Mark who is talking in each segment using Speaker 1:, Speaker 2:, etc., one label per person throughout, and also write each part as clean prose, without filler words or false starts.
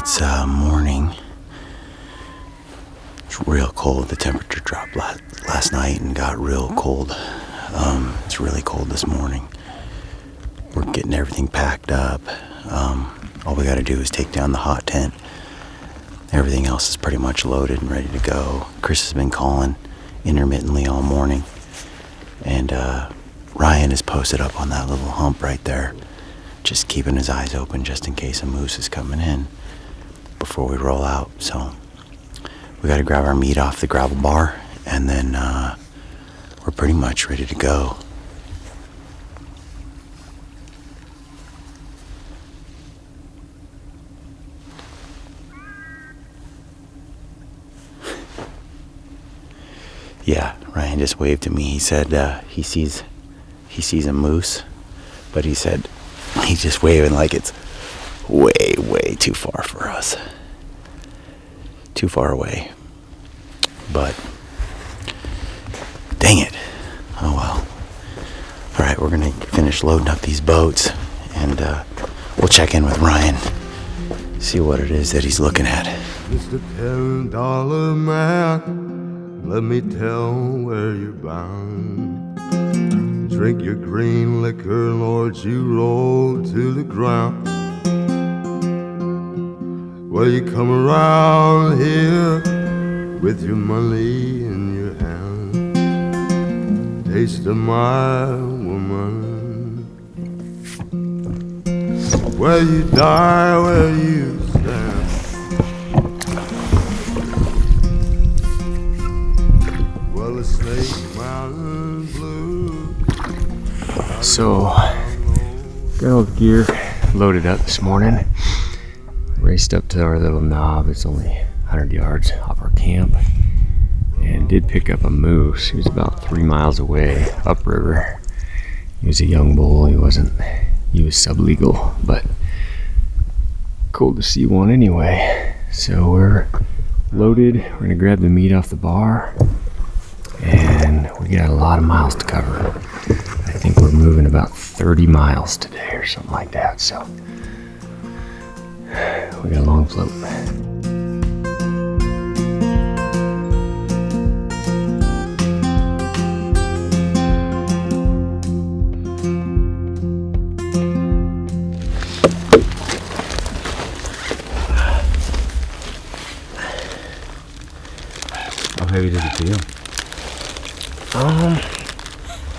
Speaker 1: It's morning. It's real cold. The temperature dropped last night and got real cold. It's really cold this morning. We're getting everything packed up. All we got to do is take down the hot tent. Everything else is pretty much loaded and ready to go. Chris has been calling intermittently all morning. And Ryan is posted up on that little hump right there, just keeping his eyes open just in case a moose is coming in before we roll out. So we got to grab our meat off the gravel bar, and then we're pretty much ready to go. Yeah, Ryan just waved to me. He said he sees a moose, but he said he's just waving like it's way too far for us. Too far away. But dang it. Oh well. Alright, we're gonna finish loading up these boats, and we'll check in with Ryan, see what it is that he's looking at.
Speaker 2: Mr. $10 man, let me tell where you're bound. Drink your green liquor, Lord, you roll to the ground. Well, you come around here with your money in your hand. Taste of my woman. Where you die, where you stand. Well, the Snake Mountain Blue.
Speaker 3: So, got all the gear loaded up this morning. Raced up to our little knob. It's only 100 yards off our camp, and did pick up a moose. He was about 3 miles away upriver. He was a young bull. He was sublegal, but cool to see one anyway. So we're loaded. We're gonna grab the meat off the bar, and we got a lot of miles to cover. I think we're moving about 30 miles today or something like that, so we got a long float.
Speaker 1: How heavy does it feel?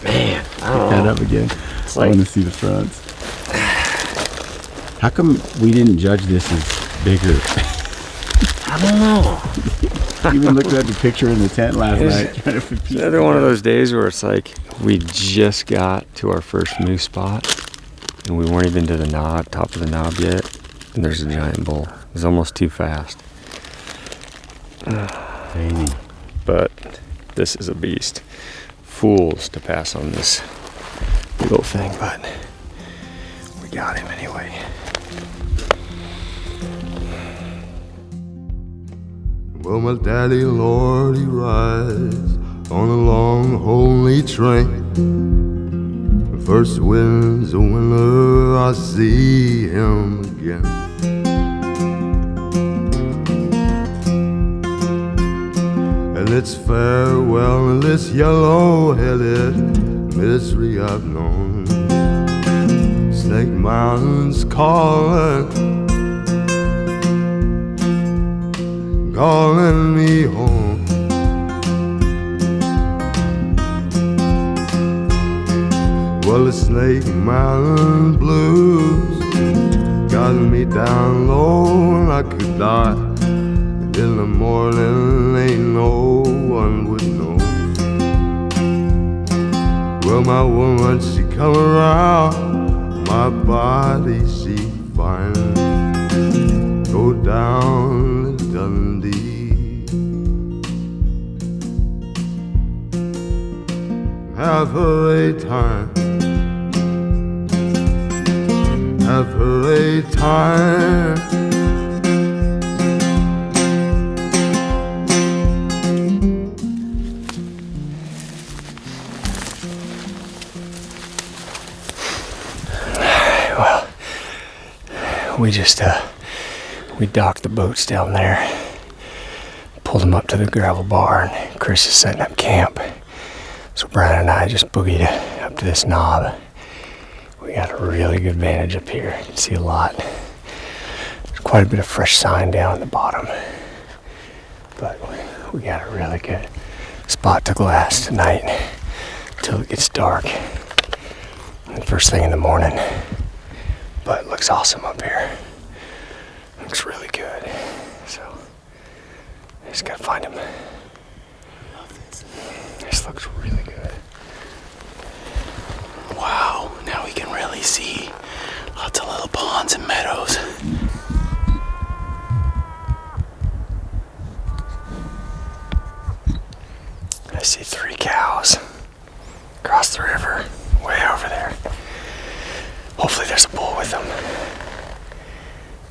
Speaker 3: Man, I don't know.
Speaker 1: That up again.
Speaker 3: It's
Speaker 1: I
Speaker 3: like,
Speaker 1: want to see the fronts. How come we didn't judge this as bigger?
Speaker 3: I don't know.
Speaker 1: Even looked at the picture in the tent last night. Trying to
Speaker 3: It's another one of those days where it's like we just got to our first moose spot, and we weren't even to the top of the knob yet, and there's a giant bull. It was almost too fast.
Speaker 1: Crazy.
Speaker 3: But this is a beast. Fools to pass on this little thing, but we got him anyway.
Speaker 2: Well, my daddy, Lord, he rides on a long, homely train. The first wind's a winter, I see him again. And it's farewell in this yellow-headed misery I've known. Snake Mountain's calling me home. Well, the Snake Mountain Blues got me down low, and I could die. And in the morning, ain't no one would know. Well, my woman, she come around, my body she find. Go down to Dundee. Have her a time. Have her a time.
Speaker 3: Well, we just we docked the boats down there, pulled them up to the gravel bar, and Chris is setting up camp. So Brian and I just boogied up to this knob. We got a really good vantage up here. You can see a lot. There's quite a bit of fresh sign down at the bottom. But we got a really good spot to glass tonight until it gets dark. And first thing in the morning. But it looks awesome up here. Looks really good. So I just gotta find him. This looks really good.
Speaker 1: Wow, now we can really see lots of little ponds and meadows.
Speaker 3: I see 3 cows across the river, way over there. Hopefully there's a bull with them,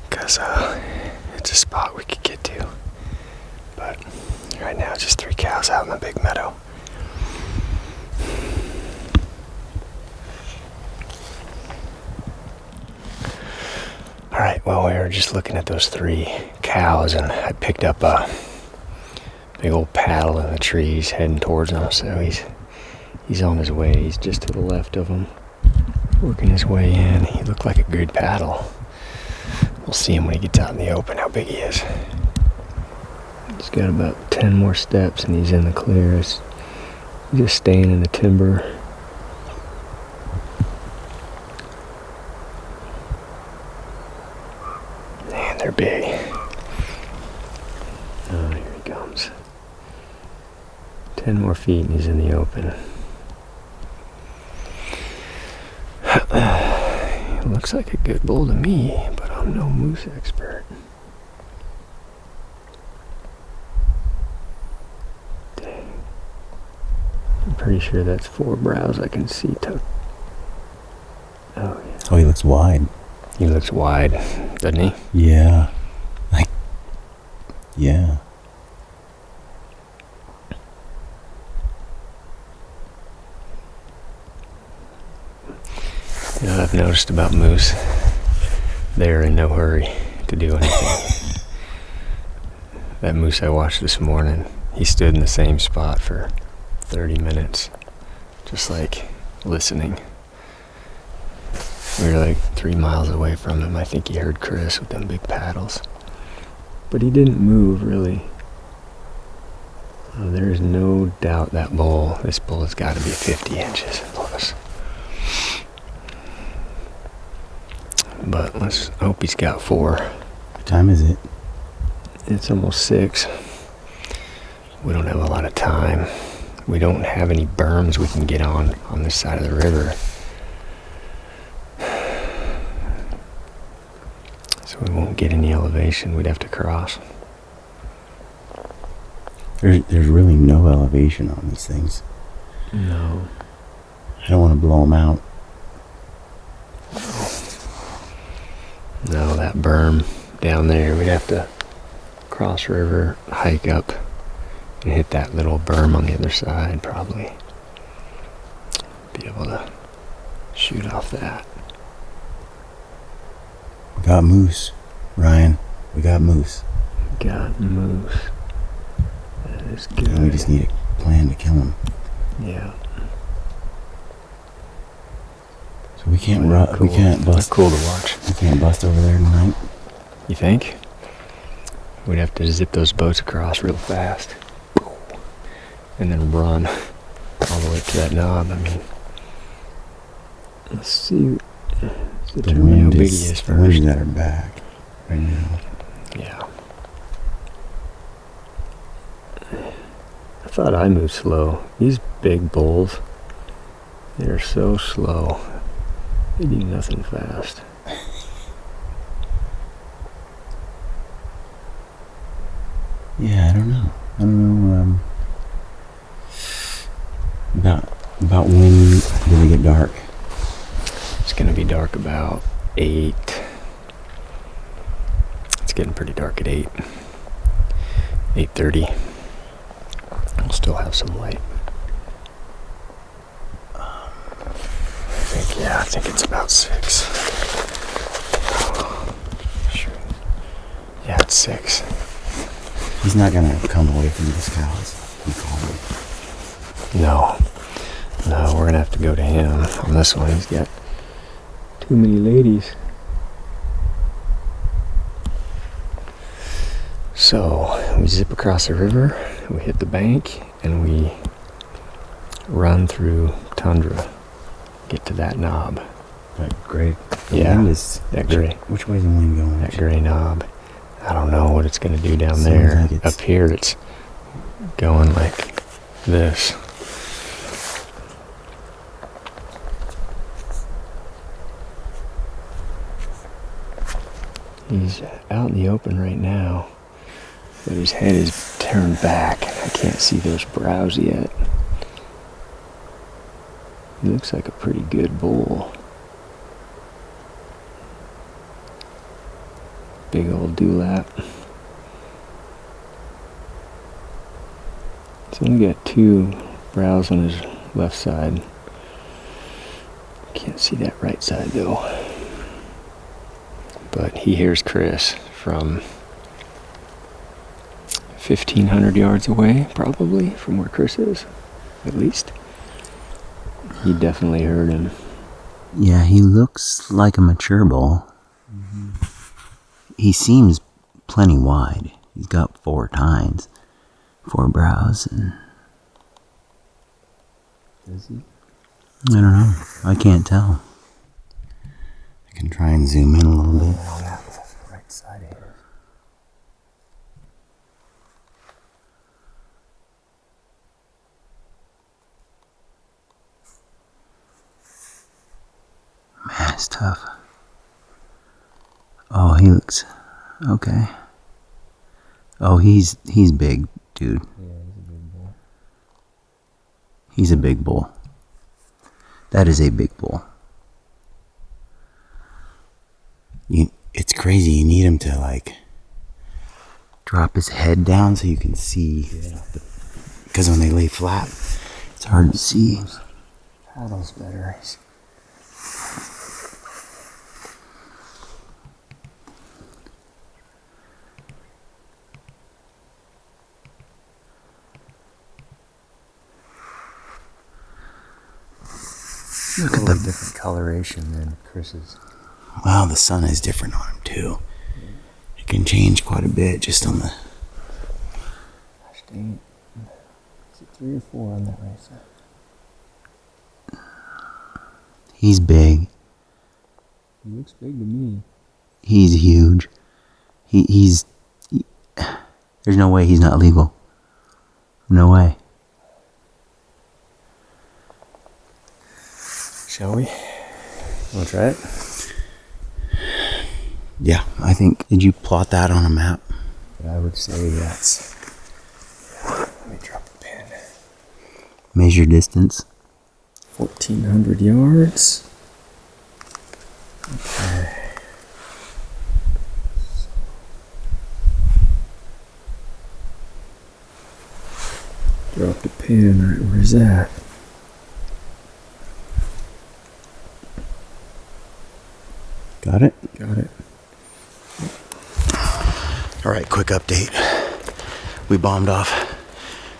Speaker 3: because it's a spot we could get to. But right now, just 3 cows out in the big meadow. All right, well, we were just looking at those 3 cows, and I picked up a big old paddle in the trees heading towards them. So he's on his way. He's just to the left of them, working his way in. He looked like a good paddle. We'll see him when he gets out in the open, how big he is. He's got about 10 more steps and he's in the clear. He's just staying in the timber. Man, they're big. Oh, here he comes. 10 more feet and he's in the open. Looks like a good bull to me, but I'm no moose expert. Dang. I'm pretty sure that's 4 brows I can see tucked. Oh, yeah.
Speaker 1: Oh, he looks wide.
Speaker 3: He looks wide, doesn't he?
Speaker 1: Yeah. Yeah.
Speaker 3: You know what I've noticed about moose? They're in no hurry to do anything. That moose I watched this morning, he stood in the same spot for 30 minutes, just like listening. We were like 3 miles away from him. I think he heard Chris with them big paddles. But he didn't move, really. There's no doubt that this bull has got to be 50 inches plus. But let's hope he's got 4.
Speaker 1: What time is it?
Speaker 3: It's almost 6. We don't have a lot of time. We don't have any berms we can get on this side of the river. So we won't get any elevation. We'd have to cross.
Speaker 1: There's really no elevation on these things.
Speaker 3: No.
Speaker 1: I don't want to blow them out.
Speaker 3: No, that berm down there, we'd have to cross river, hike up, and hit that little berm on the other side, probably. Be able to shoot off that.
Speaker 1: We got moose, Ryan. We got moose.
Speaker 3: Got moose. That is good.
Speaker 1: And we just need a plan to kill him.
Speaker 3: Yeah.
Speaker 1: So we can't
Speaker 3: Cool.
Speaker 1: we can't bust.
Speaker 3: They're cool to watch.
Speaker 1: We can't bust over there tonight.
Speaker 3: You think? We'd have to zip those boats across real fast. And then run all the way to that knob. I mean, let's see. Let's determine how big he is
Speaker 1: The wind
Speaker 3: first.
Speaker 1: is at our back right now.
Speaker 3: Yeah. I thought I moved slow. These big bulls, they're so slow. They do nothing fast.
Speaker 1: Yeah, I don't know. About when do they get dark?
Speaker 3: It's gonna be dark about 8. It's getting pretty dark at 8. 8:30. We'll still have some light. I think it's about 6. Sure. got 6.
Speaker 1: He's not gonna come away from these cows. He called me.
Speaker 3: No, we're gonna have to go to him on this one. He's got too many ladies. So we zip across the river, we hit the bank, and we run through tundra, get to that knob.
Speaker 1: That gray.
Speaker 3: Yeah,
Speaker 1: That gray. Which way is the wind going?
Speaker 3: That gray knob. I don't know what it's gonna do down
Speaker 1: Sounds
Speaker 3: there.
Speaker 1: like it's...
Speaker 3: Up here, it's going like this. He's out in the open right now, but his head is turned back. I can't see those brows yet. He looks like a pretty good bull. Big old dewlap. He's only got 2 brows on his left side. Can't see that right side though. But he hears Chris from 1,500 yards away, probably, from where Chris is, at least. He definitely heard him.
Speaker 1: Yeah, he looks like a mature bull. Mm-hmm. He seems plenty wide. He's got 4 tines, 4 brows, and... Does he? I don't know. I can't tell. I can try and zoom in a little bit.
Speaker 3: On that right side of his.
Speaker 1: Man, it's tough. Oh, he looks okay. Oh, he's big, dude.
Speaker 3: Yeah, he's a big bull.
Speaker 1: He's a big bull. That is a big bull. It's crazy. You need him to like drop his head down so you can see. Yeah. Because when they lay flat, it's hard to see.
Speaker 3: Paddles better.
Speaker 1: Look at the
Speaker 3: different coloration than Chris's.
Speaker 1: Wow, the sun is different on him too. It can change quite a bit just on the...
Speaker 3: Gosh dang it. Is it 3 or 4 on that right side?
Speaker 1: He's big.
Speaker 3: He looks big to me.
Speaker 1: He's huge. He's... There's no way he's not legal. No way.
Speaker 3: Shall we? Want to try it?
Speaker 1: Yeah, I think... Did you plot that on a map?
Speaker 3: I would say that's... Let me drop the pin.
Speaker 1: Measure distance.
Speaker 3: 1,400 yards. Okay. Drop the pin right where's that?
Speaker 1: Got it?
Speaker 3: Got it.
Speaker 1: All right, quick update. We bombed off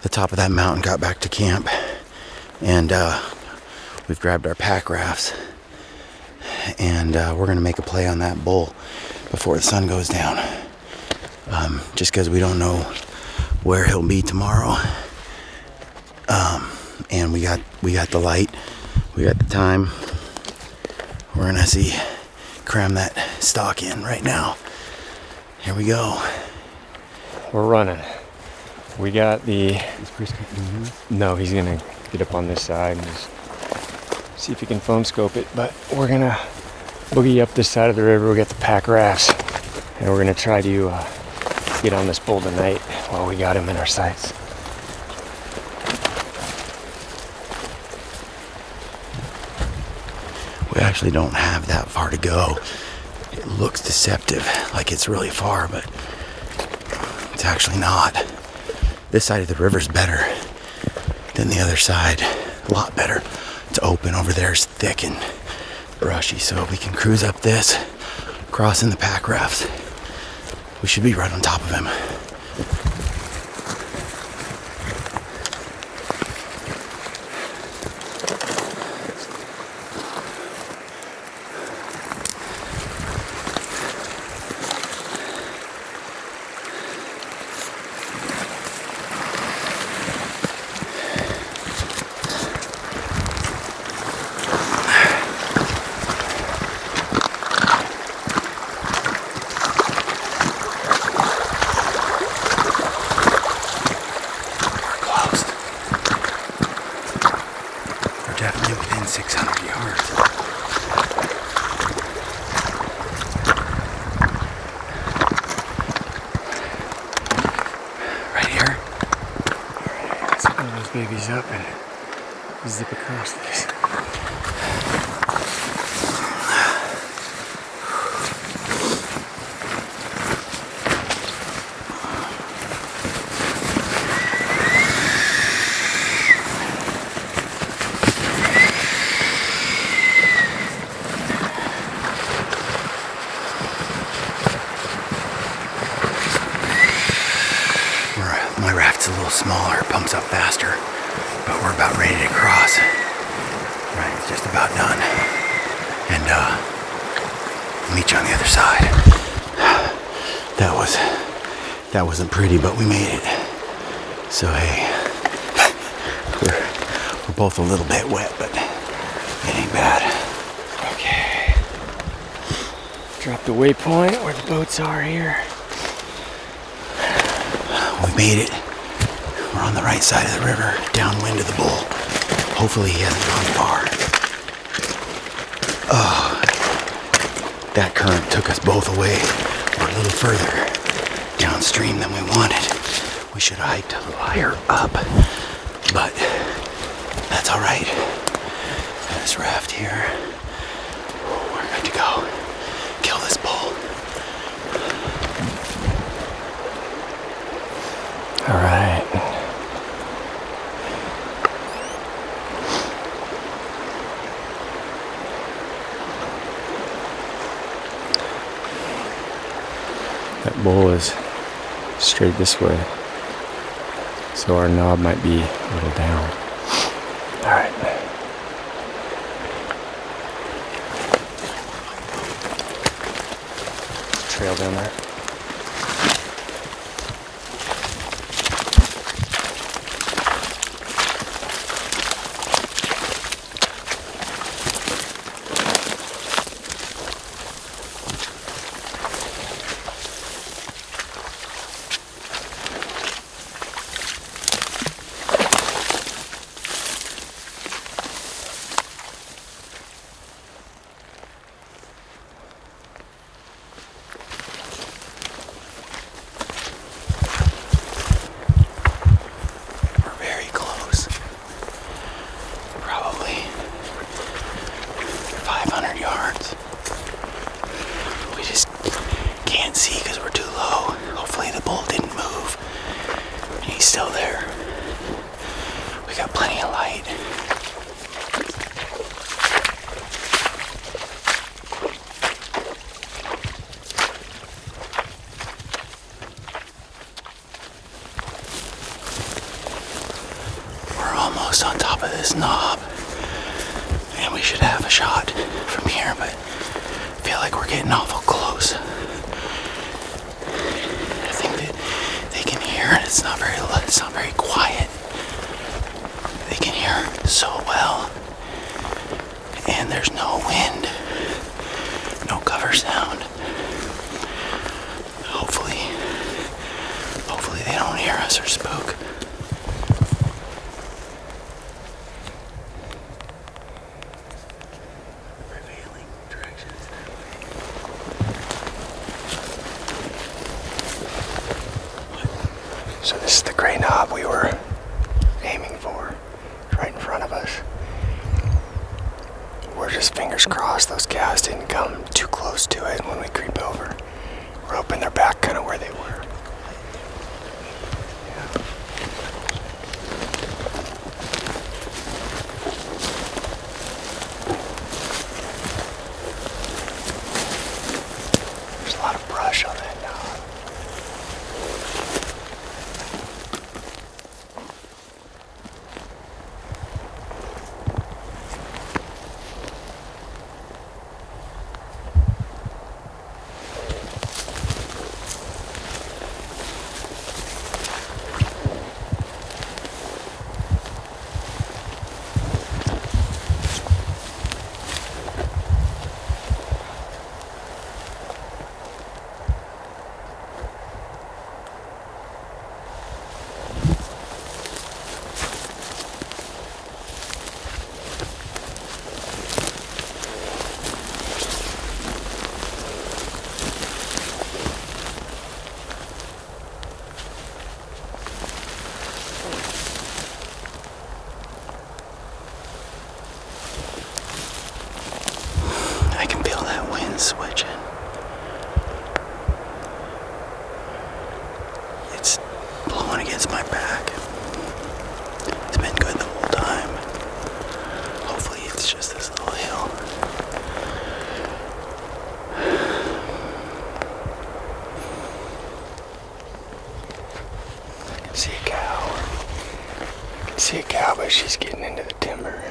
Speaker 1: the top of that mountain, got back to camp, and we've grabbed our pack rafts, and we're gonna make a play on that bull before the sun goes down. Just because we don't know where he'll be tomorrow. And we got the light, we got the time. We're gonna cram that stock in right now. Here we go.
Speaker 3: We're running. We got the...
Speaker 1: Is Chris doing this?
Speaker 3: No, he's gonna get up on this side and just see if he can phone scope it. But we're gonna boogie up this side of the river. We got the pack rafts, and we're gonna try to get on this bull tonight while we got him in our sights.
Speaker 1: We actually don't have that far to go. It looks deceptive, like it's really far, but it's actually not. This side of the river's better than the other side. A lot better. It's open. Over there is thick and brushy, so we can cruise up this, cross in the pack rafts. We should be right on top of him. Definitely within 600 yards. Right here.
Speaker 3: Alright, let's open those babies up and zip across these.
Speaker 1: My raft's a little smaller, pumps up faster, but we're about ready to cross. Right, it's just about done. And I'll meet you on the other side. That wasn't pretty, but we made it. So hey, we're both a little bit wet, but it ain't bad.
Speaker 3: Okay. Drop the waypoint where the boats are here.
Speaker 1: We made it. We're on the right side of the river, downwind of the bull. Hopefully he hasn't gone far. Oh, that current took us both away. We're a little further downstream than we wanted. We should have hiked a little higher up, but that's all right. Got this raft here. We're good to go. Kill this bull.
Speaker 3: All right. That bull is straight this way, so our knob might be a little down. All right. Trail down there.
Speaker 1: Still there. We got plenty of light. We're almost on top of this knob, and we should have a shot from here, but I feel like we're getting awful close. I think that they can hear, and it's not very quiet. They can hear so well, and there's no wind, no cover sound. Hopefully they don't hear us or spook. Prevailing directions that way.
Speaker 3: So this is the gray knob we were aiming for, right in front of us. We're just fingers crossed those cows didn't come too close to it when we creep over. We're hoping they're back kind of where they were. There's a lot of brush on that knob. See a cow, but she's getting into the timber.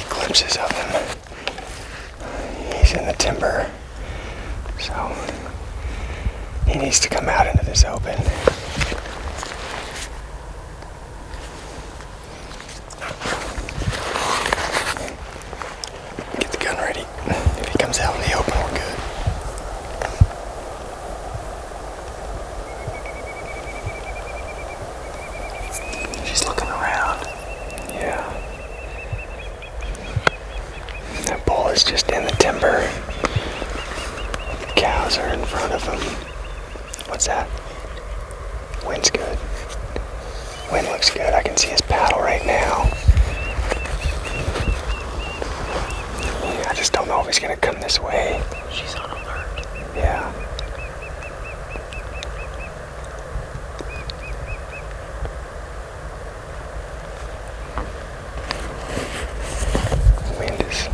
Speaker 3: Glimpses of him. He's in the timber, so he needs to come out into this open. Get the gun ready. If he comes out in the open, we're good.
Speaker 1: She's looking around.
Speaker 3: Yeah. That bull is just in the timber. The cows are in front of him. What's that? Wind's good. Wind looks good. I can see his paddle right now. I just don't know if he's gonna come this way.
Speaker 1: She's on alert.
Speaker 3: Yeah. Wind is...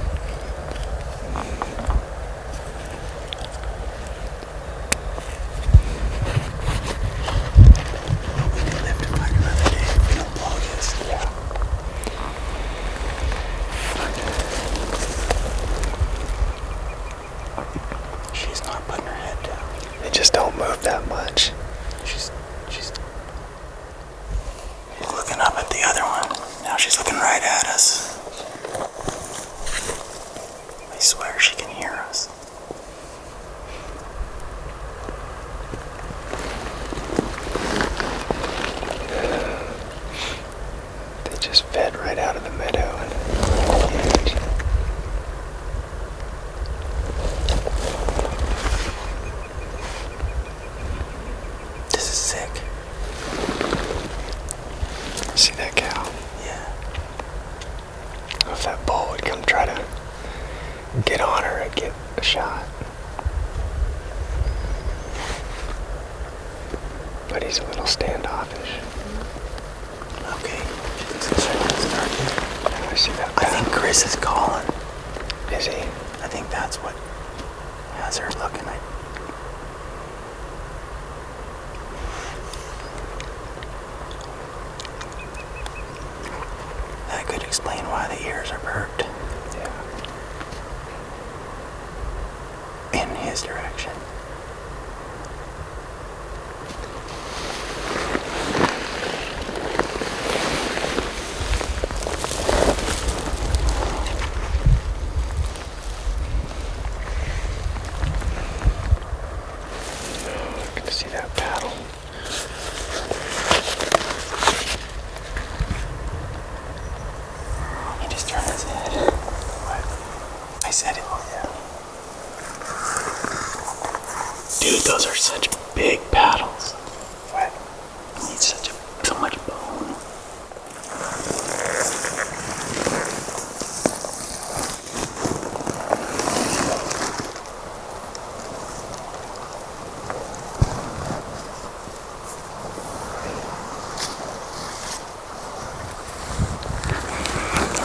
Speaker 1: We live to fight another day if we don't blow this.
Speaker 3: yeah.
Speaker 1: She's not putting her head down.
Speaker 3: They just don't move that much.
Speaker 1: She's looking up at the other one. Now she's looking right at us. I swear she can hear us.
Speaker 3: They just fed right out of the meadow. And
Speaker 1: This is sick.
Speaker 3: see that cow?
Speaker 1: Yeah.
Speaker 3: If that bull would come try to get on her and get a shot. But he's a little standoffish.
Speaker 1: Okay. She looks excited to start here.
Speaker 3: I see that
Speaker 1: I
Speaker 3: cow.
Speaker 1: think Chris is calling.
Speaker 3: Is he?
Speaker 1: I think that's what has her looking. That could explain why the ears are perked
Speaker 3: Yeah.
Speaker 1: in his direction.
Speaker 3: Good to see that paddle.
Speaker 1: I said it. Dude, those are such big paddles. What? It needs so much bone.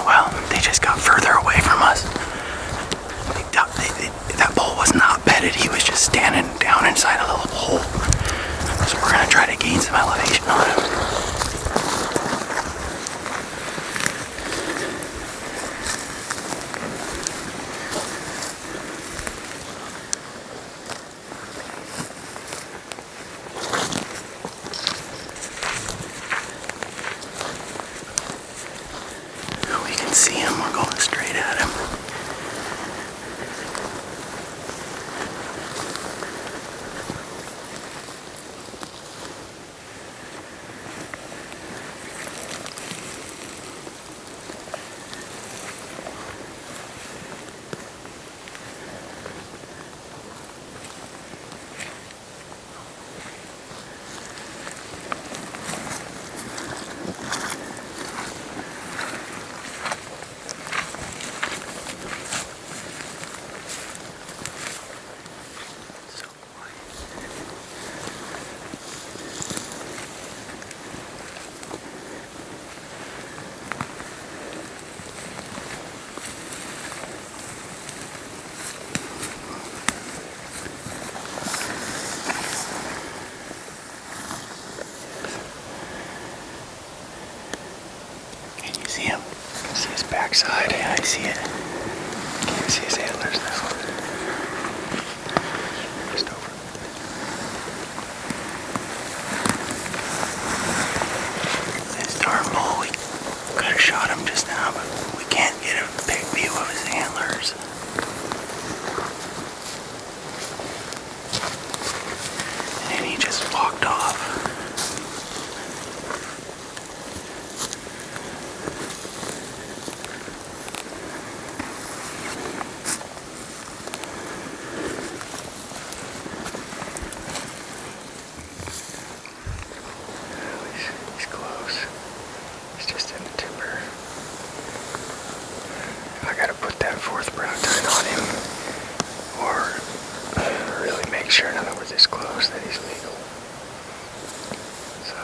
Speaker 1: Well, they just got further away from us. That pole was not bedded. He was just standing down inside a little hole. So we're gonna try to gain some elevation on him. We can see him. We're going straight at him. See him? I can see his backside. Yeah, I see it. Can't see his antlers though. Just over. This darn bull, we could have shot him just now, but we can't get a big view of his antlers. And then he just walked off. He's close. He's just in the timber. I gotta put that fourth brow tine on him, or really make sure, in other words, this close, that he's legal. So,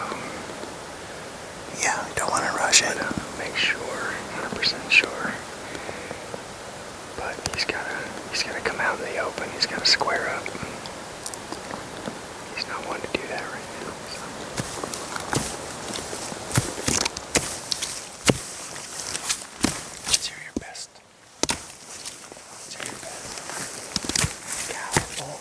Speaker 1: yeah, we don't want to rush it. Make sure, 100% sure. But he's gotta come out in the open. He's gotta square up. He's not one to do that right now. So. Let's hear your best. Let's hear your best. Careful.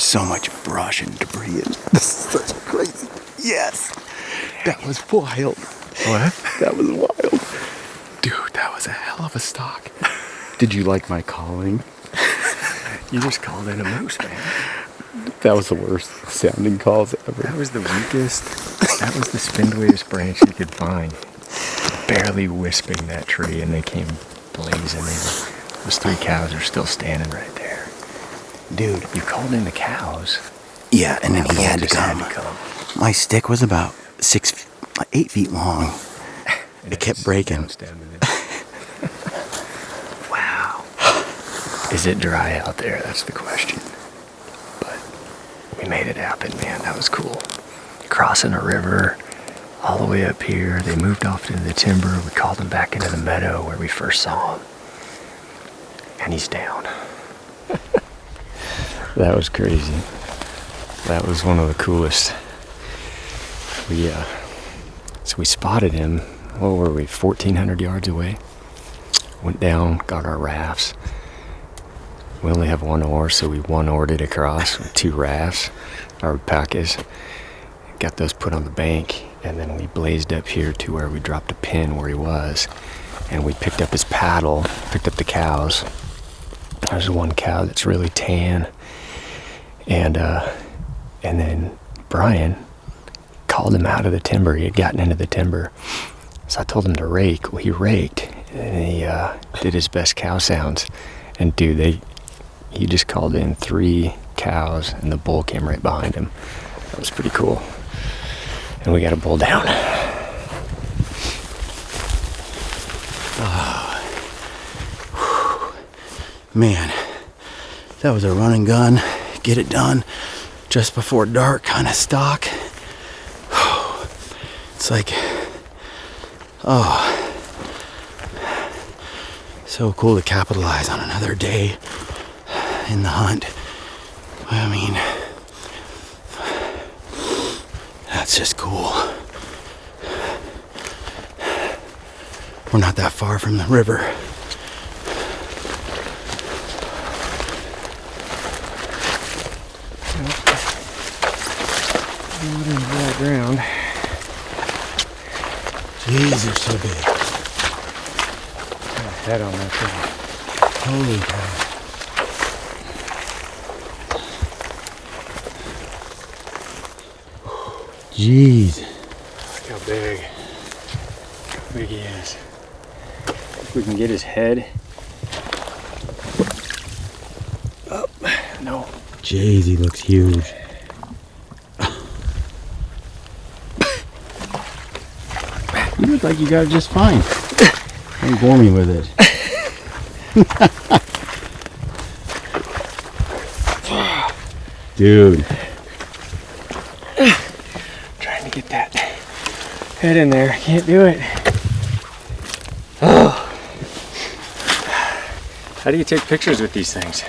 Speaker 1: so much brush and debris. And this is such crazy. Yes. That was wild.
Speaker 3: What?
Speaker 1: That was wild. Dude, that was a hell of a stock. Did you like my calling?
Speaker 3: You just called in a moose, man.
Speaker 1: That was the worst sounding calls ever.
Speaker 3: That was the weakest, that was the spindliest branch you could find. Barely wisping that tree, and they came blazing in. Those 3 cows are still standing right there.
Speaker 1: Dude.
Speaker 3: You called in the cows.
Speaker 1: Yeah, and then
Speaker 3: That
Speaker 1: he
Speaker 3: bull
Speaker 1: had to
Speaker 3: just
Speaker 1: come.
Speaker 3: had to come.
Speaker 1: My stick was about 8 feet long. It kept breaking.
Speaker 3: Wow. Is it dry out there? That's the question. But we made it happen, man. That was cool. Crossing a river all the way up here. They moved off into the timber. We called him back into the meadow where we first saw him. And he's down. That was crazy. That was one of the coolest. So we spotted him. What were we, 1,400 yards away? Went down, got our rafts. We only have 1 oar, so we 1-oared it across with 2 rafts, our packers. Got those put on the bank, and then we blazed up here to where we dropped a pin where he was, and we picked up his paddle, picked up the cows. There's one cow that's really tan, and then Brian called him out of the timber. He had gotten into the timber. So I told him to rake. Well, he raked, and he did his best cow sounds. And dude, he just called in 3 cows, and the bull came right behind him. That was pretty cool. And we got a bull down.
Speaker 1: Oh. Man, that was a run and gun. Get it done just before dark kind of stock. It's like, oh, so cool to capitalize on another day in the hunt. I mean, that's just cool. We're not that far from the river.
Speaker 3: Not in the ground.
Speaker 1: Jeez, they're so big.
Speaker 3: Got a head on that thing.
Speaker 1: Holy cow. Jeez.
Speaker 3: Look how big. How big he is. If we can get his head up. No.
Speaker 1: Jeez, he looks huge. You look like you got it just fine. Don't bore me with it. Dude.
Speaker 3: Trying to get that head in there. Can't do it. Oh. How do you take pictures with these things?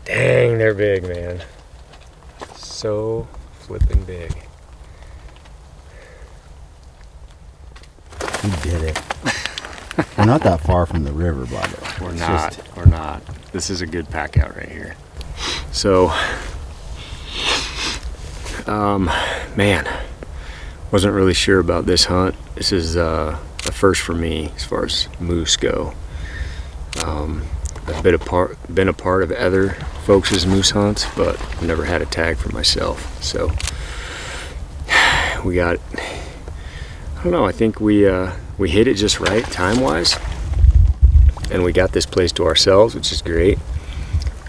Speaker 3: Dang, they're big, man. So flipping big.
Speaker 1: He did it. We're not that far from the river, by the way.
Speaker 3: We're not. This is a good pack out right here. So, man, wasn't really sure about this hunt. This is a first for me as far as moose go. I've been a part of other folks' moose hunts, but I've never had a tag for myself. So we got, I don't know, I think we hit it just right time-wise, and we got this place to ourselves, which is great.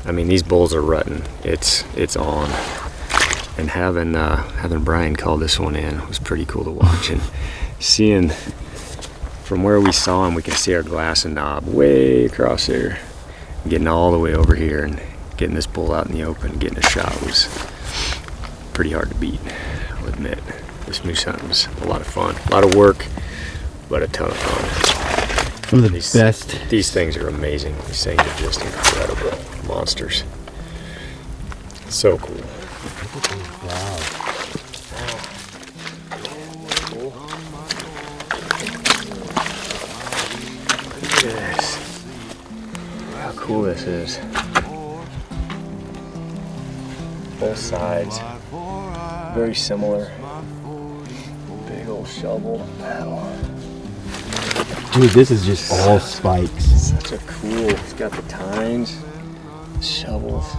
Speaker 3: I mean, these bulls are rutting. It's on, and having Brian call this one in was pretty cool to watch, and seeing from where we saw him, we can see our glass and knob way across there, getting all the way over here, and getting this bull out in the open, getting a shot was pretty hard to beat, I'll admit. This moose hunt was a lot of fun, a lot of work, but a ton of fun.
Speaker 1: Some of the best.
Speaker 3: These things are amazing. These things are just incredible monsters. So cool.
Speaker 1: Wow.
Speaker 3: Look at this. How cool this is. both sides. Very similar. Big old shovel. Wow.
Speaker 1: Dude, this is just all spikes.
Speaker 3: Such a cool. It's got the tines, shovels.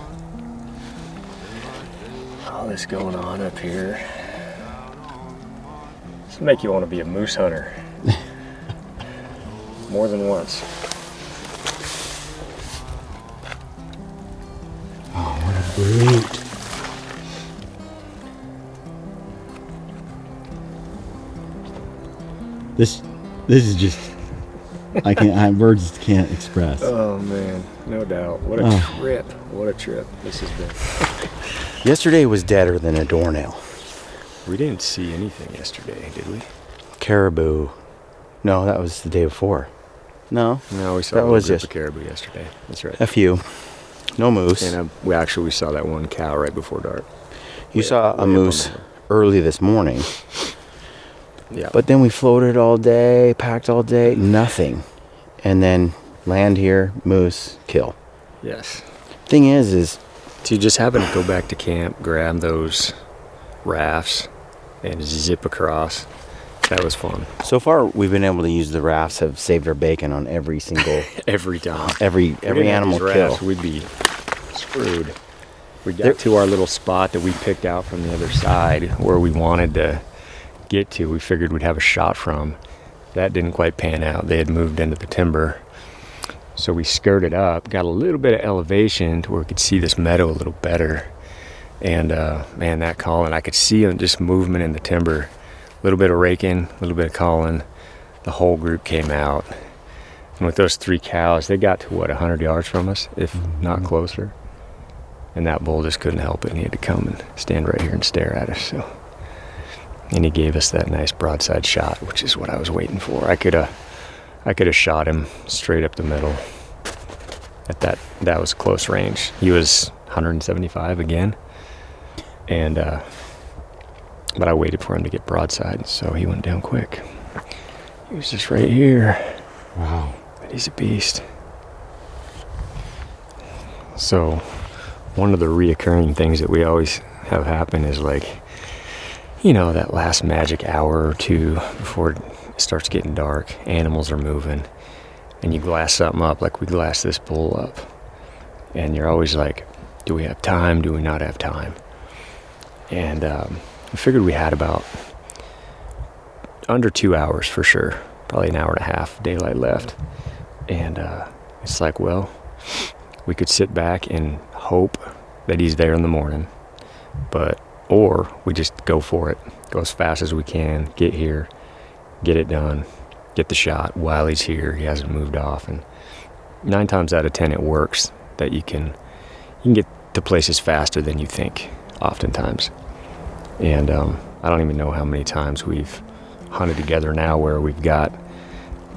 Speaker 3: All this going on up here. This will make you want to be a moose hunter. More than once.
Speaker 1: Oh, what a great. This is just, words can't express.
Speaker 3: Oh man, no doubt. What a trip. What a trip this has been.
Speaker 1: Yesterday was deader than a doornail.
Speaker 3: We didn't see anything yesterday, did we?
Speaker 1: Caribou. No, that was the day before. No,
Speaker 3: No, we saw
Speaker 1: that
Speaker 3: a
Speaker 1: was
Speaker 3: group
Speaker 1: just
Speaker 3: of caribou yesterday. That's right.
Speaker 1: a few. No moose.
Speaker 3: And we saw that one cow right before dark.
Speaker 1: You saw a
Speaker 3: way up
Speaker 1: moose
Speaker 3: on the hill.
Speaker 1: early this morning.
Speaker 3: Yeah.
Speaker 1: But then we floated all day, packed all day, nothing. And then land here, moose, kill.
Speaker 3: Yes.
Speaker 1: Thing is
Speaker 3: So you just happen to go back to camp, grab those rafts, and zip across. That was fun.
Speaker 1: so far we've been able to use the rafts, have saved our bacon on every single,
Speaker 3: Every time.
Speaker 1: every
Speaker 3: If we didn't have
Speaker 1: animal
Speaker 3: these
Speaker 1: kill.
Speaker 3: rafts, we'd be screwed. We got to our little spot that we picked out from the other side where we wanted to get to. We figured we'd have a shot from. That didn't quite pan out. They had moved into the timber. So we skirted up, got a little bit of elevation to where we could see this meadow a little better. And man, that calling, I could see just movement in the timber. A little bit of raking, a little bit of calling. The whole group came out. And with those 3 cows, they got to 100 yards from us, if not closer. And that bull just couldn't help it. And he had to come and stand right here and stare at us. And he gave us that nice broadside shot, which is what I was waiting for. I could have shot him straight up the middle. That was close range. He was 175 again. And but I waited for him to get broadside, so he went down quick. He was just right here.
Speaker 1: Wow.
Speaker 3: But he's a beast. So one of the reoccurring things that we always have happen is that last magic hour or two before it starts getting dark, animals are moving, and you glass something up, like we glassed this bull up. And you're always like, do we have time? Do we not have time? And we figured we had about under 2 hours for sure, probably an hour and a half daylight left. And it's like, well, we could sit back and hope that he's there in the morning, or we just go for it, go as fast as we can, get here, get it done, get the shot while he's here. He hasn't moved off, and 9 times out of 10 it works. That you can get to places faster than you think, oftentimes. And I don't even know how many times we've hunted together now where we've got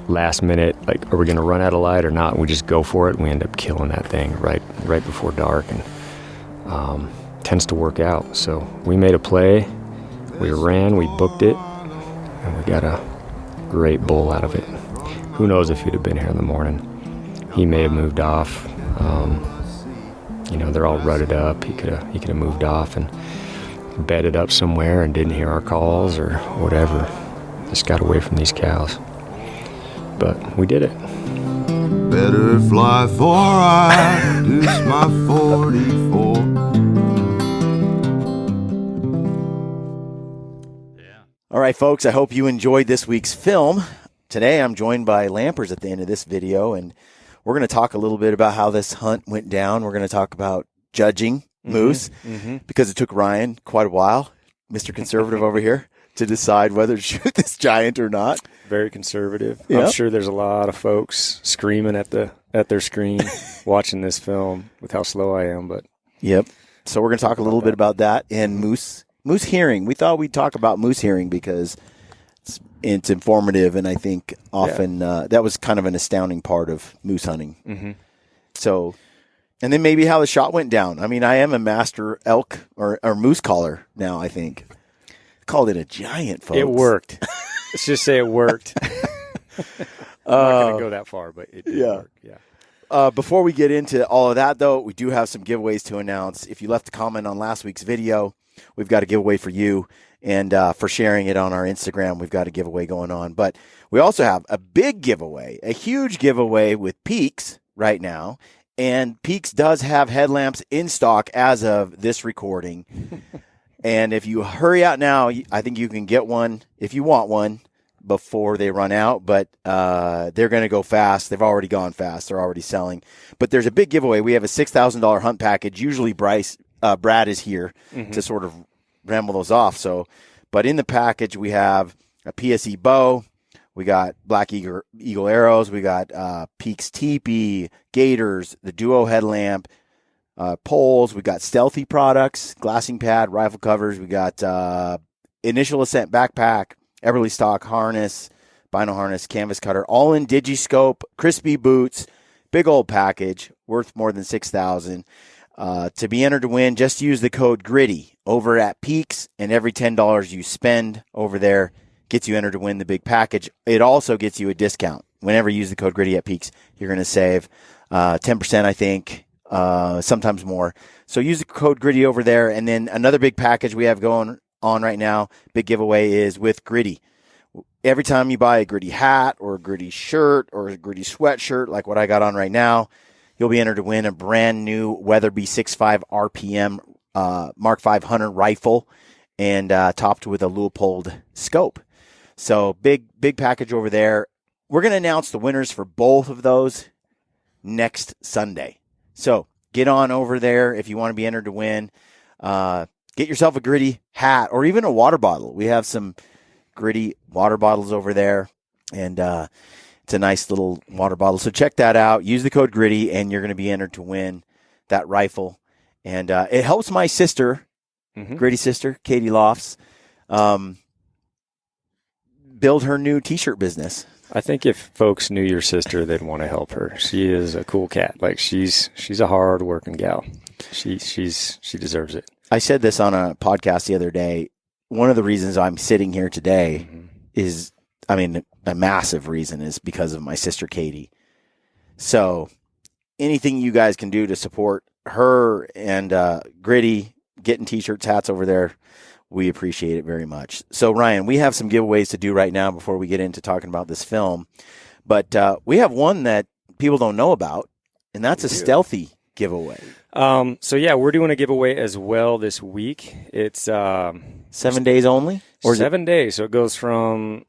Speaker 3: last minute, like, are we going to run out of light or not? We just go for it, and we end up killing that thing right before dark, and tends to work out. So we made a play, we ran, we booked it, and we got a great bull out of it. Who knows if he'd have been here in the morning? He may have moved off. They're all rutted up. He could have moved off and bedded up somewhere and didn't hear our calls or whatever. Just got away from these cows. But we did it.
Speaker 2: Better fly for I reduce my 44.
Speaker 1: All right, folks, I hope you enjoyed this week's film. Today I'm joined by Lampers at the end of this video, and we're going to talk a little bit about how this hunt went down. We're going to talk about judging moose, because it took Ryan quite a while, Mr. Conservative over here, to decide whether to shoot this giant or not.
Speaker 3: Very conservative.
Speaker 1: Yep.
Speaker 3: I'm sure there's a lot of folks screaming at their screen watching this film with how slow I am. But
Speaker 1: yep. So we're going to talk a little bit about that and moose hearing. We thought we'd talk about moose hearing because it's informative, and I think often that was kind of an astounding part of moose hunting. Mm-hmm. So, and then maybe how the shot went down. I mean, I am a master elk or moose caller now, I think. Called it a giant, folks.
Speaker 3: it worked. Let's just say it worked. I'm not going to go that far, but it did work. Yeah.
Speaker 1: before we get into all of that, though, we do have some giveaways to announce. If you left a comment on last week's video, we've got a giveaway for you. And for sharing it on our Instagram, we've got a giveaway going on. But we also have a big giveaway, a huge giveaway with Peaks right now. And Peaks does have headlamps in stock as of this recording. And if you hurry out now, I think you can get one if you want one before they run out. But they're going to go fast. They've already gone fast. They're already selling. But there's a big giveaway. We have a $6,000 hunt package. Usually Brad is here to sort of ramble those off. So, but in the package, we have a PSE bow. We got Black Eagle arrows. We got Peaks teepee, gaiters, the Duo headlamp, poles. We got Stealthy products, glassing pad, rifle covers. We got Initial Ascent backpack, Everly stock harness, vinyl harness, canvas cutter, all in Digiscope, crispy boots, big old package worth more than $6,000. To be entered to win, just use the code GRITTY over at Peaks, and every $10 you spend over there gets you entered to win the big package. It also gets you a discount. Whenever you use the code GRITTY at Peaks, you're going to save 10%, I think, sometimes more. So use the code GRITTY over there. And then another big package we have going on right now, big giveaway, is with Gritty. Every time you buy a Gritty hat or a Gritty shirt or a Gritty sweatshirt like what I got on right now, you'll be entered to win a brand new Weatherby 6.5 RPM Mark 500 rifle and topped with a Leupold scope. So big package over there. We're going to announce the winners for both of those next Sunday. So get on over there if you want to be entered to win. Get yourself a Gritty hat or even a water bottle. We have some Gritty water bottles over there, and it's a nice little water bottle. So check that out. Use the code GRITTY, and you're going to be entered to win that rifle. And it helps my sister, Gritty sister, Katie Lofts, build her new T-shirt business.
Speaker 3: I think if folks knew your sister, they'd want to help her. She is a cool cat. Like she's a hard working gal. She deserves it.
Speaker 1: I said this on a podcast the other day. One of the reasons I'm sitting here today is, a massive reason is because of my sister Katie. So anything you guys can do to support her and Gritty, getting T-shirts, hats over there, we appreciate it very much. So, Ryan, we have some giveaways to do right now before we get into talking about this film. But we have one that people don't know about, and that's a stealthy giveaway.
Speaker 3: We're doing a giveaway as well this week. It's
Speaker 1: 7 days only?
Speaker 3: Or 7 days. So it goes from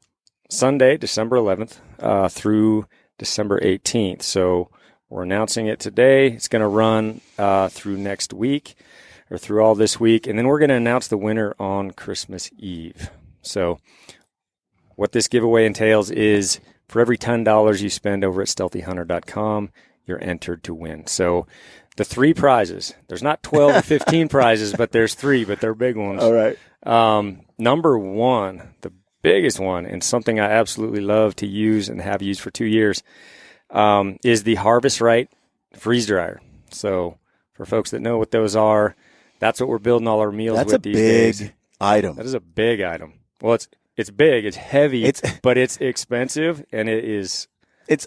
Speaker 3: Sunday, December 11th, through December 18th. So we're announcing it today. It's going to run through next week, or through all this week, and then we're going to announce the winner on Christmas Eve. So what this giveaway entails is for every $10 you spend over at stealthyhunter.com, you're entered to win. So the three prizes, there's not 12 or 15 prizes, but there's three, but they're big ones.
Speaker 1: All right.
Speaker 3: Number one, the biggest one, and something I absolutely love to use and have used for 2 years, is the Harvest Right freeze dryer. So for folks that know what those are, that's what we're building all our meals with these days.
Speaker 1: That's a big item.
Speaker 3: That is a big item. Well, it's big, it's heavy, but it's expensive, and it's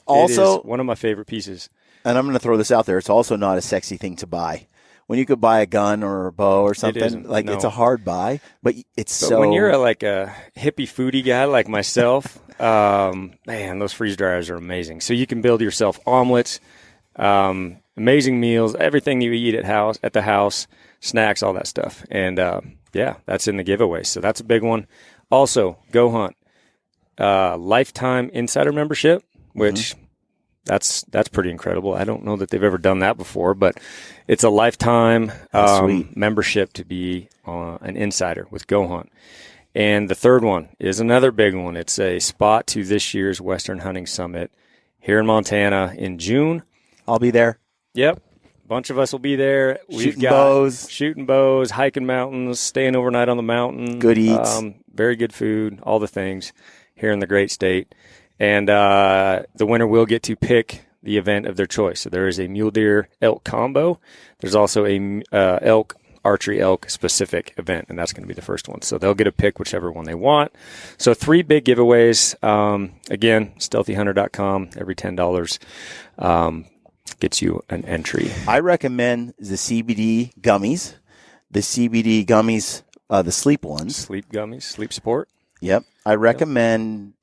Speaker 3: also one of my favorite pieces.
Speaker 1: And I'm going to throw this out there. It's also not a sexy thing to buy. When you could buy a gun or a bow or something, it's a hard buy, but when you're a
Speaker 3: hippie foodie guy like myself, man, those freeze dryers are amazing. So you can build yourself omelets, amazing meals, everything you eat at the house, snacks, all that stuff. And that's in the giveaway. So that's a big one. Also, Go Hunt, lifetime insider membership, which that's pretty incredible. I don't know that they've ever done that before, but it's a lifetime membership to be an insider with Go Hunt. And the third one is another big one. It's a spot to this year's Western Hunting Summit here in Montana in June.
Speaker 1: I'll be there.
Speaker 3: Yep. A bunch of us will be there. Shooting bows, hiking mountains, staying overnight on the mountain.
Speaker 1: Good eats.
Speaker 3: Very good food, all the things here in the great state. And the winner will get to pick the event of their choice. So there is a mule deer elk combo. There's also a archery elk specific event, and that's going to be the first one. So they'll get to pick whichever one they want. So 3 big giveaways. Again, stealthyhunter.com, every $10 gets you an entry.
Speaker 1: I recommend the CBD gummies. The CBD gummies, the sleep ones.
Speaker 3: Sleep gummies, sleep support.
Speaker 1: Yep. I recommend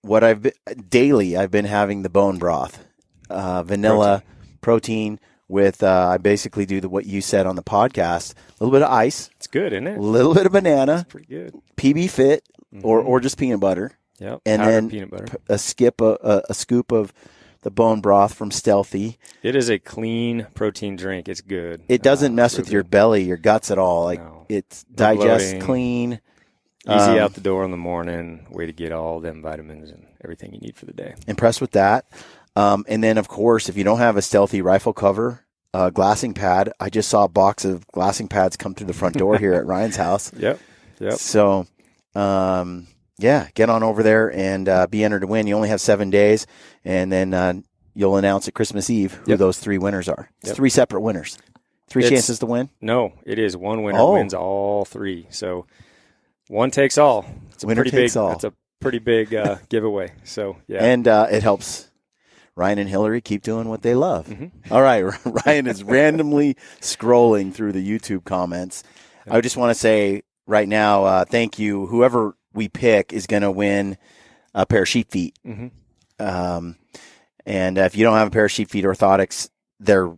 Speaker 1: I've been having the bone broth, vanilla protein with, I basically do what you said on the podcast, a little bit of ice.
Speaker 3: It's good, isn't it?
Speaker 1: A little bit of banana.
Speaker 3: It's pretty good.
Speaker 1: PB Fit or just peanut butter.
Speaker 3: Yep.
Speaker 1: And
Speaker 3: powdered
Speaker 1: then
Speaker 3: peanut butter.
Speaker 1: a scoop of the bone broth from Stealthy.
Speaker 3: It is a clean protein drink. It's good.
Speaker 1: It doesn't mess with your belly, your guts at all. It's digests
Speaker 3: bloating.
Speaker 1: clean.
Speaker 3: Easy out the door in the morning. Way to get all them vitamins and everything you need for the day.
Speaker 1: Impressed with that. And then, of course, if you don't have a Stealthy rifle cover, glassing pad, I just saw a box of glassing pads come through the front door here at Ryan's house.
Speaker 3: Yep.
Speaker 1: So, get on over there and be entered to win. You only have 7 days, and then you'll announce at Christmas Eve who those 3 winners are. It's 3 separate winners. 3 chances to win?
Speaker 3: No, it is one winner wins all 3. So one takes all. It's a
Speaker 1: winner
Speaker 3: pretty
Speaker 1: takes
Speaker 3: big,
Speaker 1: all.
Speaker 3: That's a pretty big giveaway. So, yeah.
Speaker 1: And it helps Ryan and Hillary keep doing what they love. All right, Ryan is randomly scrolling through the YouTube comments. I just want to say right now, thank you. Whoever we pick is going to win a pair of sheep feet. And if you don't have a pair of sheep feet orthotics, they're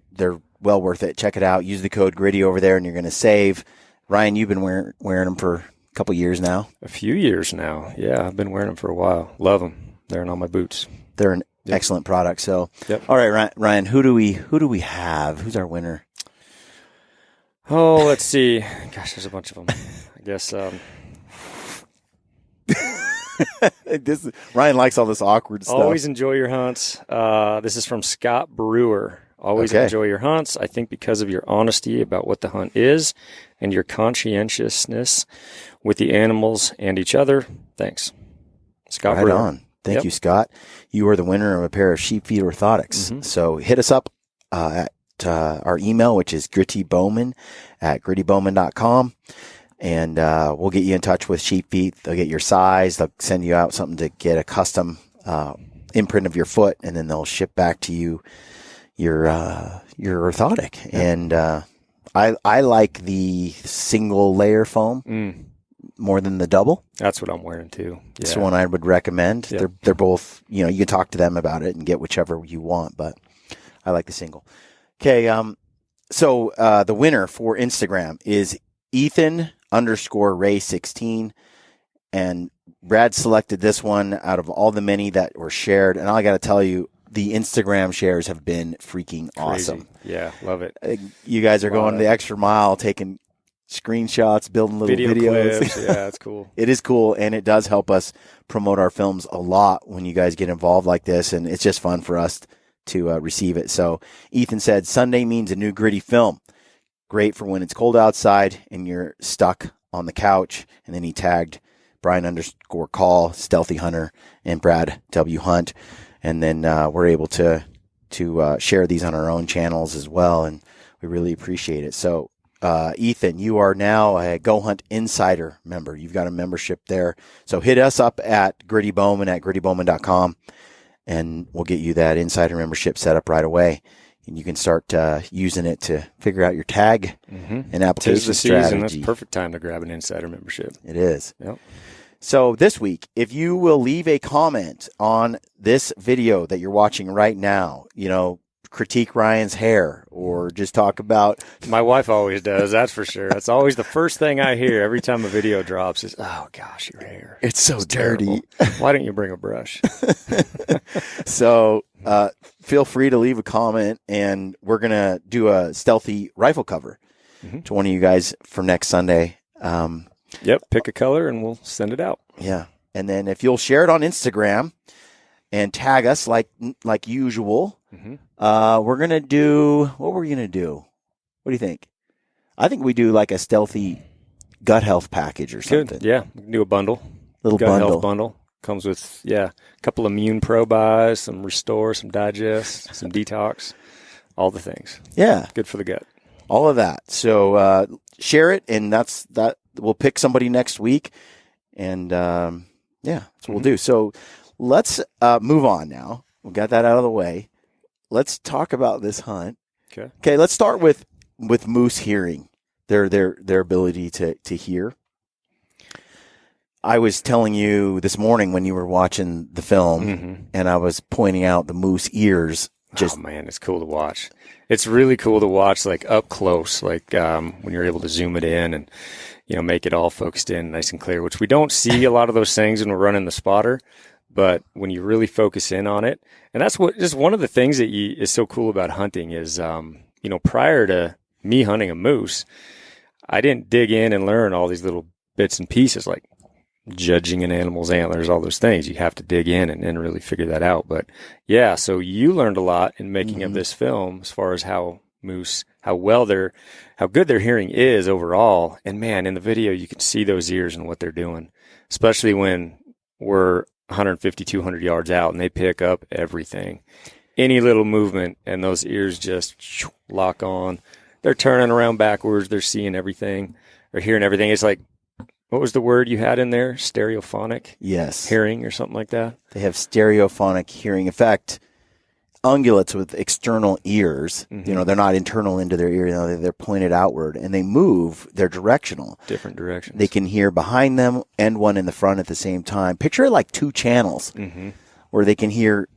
Speaker 1: well worth it. Check it out. Use the code GRITTY over there, and you're going to save. Ryan, you've been wearing them for a couple years now.
Speaker 3: A few years now. Yeah, I've been wearing them for a while. Love them. They're in all my boots.
Speaker 1: They're an excellent product. So, all right, Ryan, who do we have? Who's our winner?
Speaker 3: Oh, let's see. Gosh, there's a bunch of them. I guess.
Speaker 1: Ryan likes all this awkward stuff.
Speaker 3: Always enjoy your hunts. This is from Scott Brewer. Always enjoy your hunts. I think because of your honesty about what the hunt is and your conscientiousness with the animals and each other. Thanks. Scott Brewer.
Speaker 1: Right on. Thank you, Scott. You are the winner of a pair of sheep feet orthotics. So hit us up at our email, which is grittybowman@grittybowman.com. And we'll get you in touch with Sheep Feet. They'll get your size. They'll send you out something to get a custom imprint of your foot, and then they'll ship back to you your orthotic. And I like the single layer foam more than the double.
Speaker 3: That's what I'm wearing too. Yeah.
Speaker 1: It's the one I would recommend.
Speaker 3: Yep.
Speaker 1: They're both, you can talk to them about it and get whichever you want, but I like the single. Okay. So the winner for Instagram is Ethan_Ray16, and Brad selected this one out of all the many that were shared. And I got to tell you, the Instagram shares have been freaking awesome.
Speaker 3: Yeah, love it.
Speaker 1: You guys are going the extra mile, taking screenshots, building little videos.
Speaker 3: Clips. Yeah, it's cool.
Speaker 1: It is cool, and it does help us promote our films a lot when you guys get involved like this, and it's just fun for us to receive it. So Ethan said, Sunday means a new gritty film. Great for when it's cold outside and you're stuck on the couch. And then he tagged Brian_Call, Stealthy Hunter, and Brad W. Hunt. And then we're able to share these on our own channels as well, and we really appreciate it. So, Ethan, you are now a Go Hunt Insider member. You've got a membership there. So hit us up at grittybowman@grittybowman.com, and we'll get you that insider membership set up right away. And you can start using it to figure out your tag and application
Speaker 3: Tis the
Speaker 1: strategy.
Speaker 3: season. That's perfect time to grab an insider membership.
Speaker 1: It is.
Speaker 3: Yep.
Speaker 1: So this week, if you will leave a comment on this video that you're watching right now, critique Ryan's hair or just talk about.
Speaker 3: My wife always does, that's for sure. That's always the first thing I hear every time a video drops is, oh gosh, your hair.
Speaker 1: It's so dirty.
Speaker 3: Why don't you bring a brush?
Speaker 1: So feel free to leave a comment, and we're going to do a stealthy rifle cover to one of you guys for next Sunday.
Speaker 3: Yep, pick a color and we'll send it out.
Speaker 1: Yeah. And then if you'll share it on Instagram and tag us like usual, we're going to do, what we're going to do? What do you think? I think we do like a stealthy gut health package or something.
Speaker 3: Good. Yeah, we can do a bundle.
Speaker 1: Little
Speaker 3: gut
Speaker 1: bundle.
Speaker 3: Health bundle. Comes with, a couple Immune Pro buys, some Restore, some Digest, some Detox, all the things.
Speaker 1: Yeah.
Speaker 3: Good for the gut.
Speaker 1: All of that. So share it, and that's that. We'll pick somebody next week, and that's what we'll do. So let's move on now. We got that out of the way. let's talk about this hunt.
Speaker 3: Okay.
Speaker 1: Okay, let's start with moose hearing, their ability to hear. I was telling you this morning when you were watching the film, and I was pointing out the moose ears.
Speaker 3: Oh man, it's cool to watch. It's really cool to watch, like up close, like when you're able to zoom it in and make it all focused in, nice and clear. Which we don't see a lot of those things when we're running the spotter, but when you really focus in on it, and that's what just one of the things that is so cool about hunting is, prior to me hunting a moose, I didn't dig in and learn all these little bits and pieces like judging an animal's antlers, all those things. You have to dig in and really figure that out. But yeah, so you learned a lot in making of this film as far as how good their hearing is overall. And man, in the video, you can see those ears and what they're doing, especially when we're 150, 200 yards out and they pick up everything. Any little movement and those ears just lock on. They're turning around backwards. They're seeing everything or hearing everything. It's like, what was the word you had in there? Stereophonic?
Speaker 1: Yes.
Speaker 3: Hearing or something like that?
Speaker 1: They have stereophonic hearing. In fact, ungulates with external ears, they're not internal into their ear, they're pointed outward, and they move, they're directional.
Speaker 3: Different directions.
Speaker 1: They can hear behind them and one in the front at the same time. Picture it like two channels where they can hear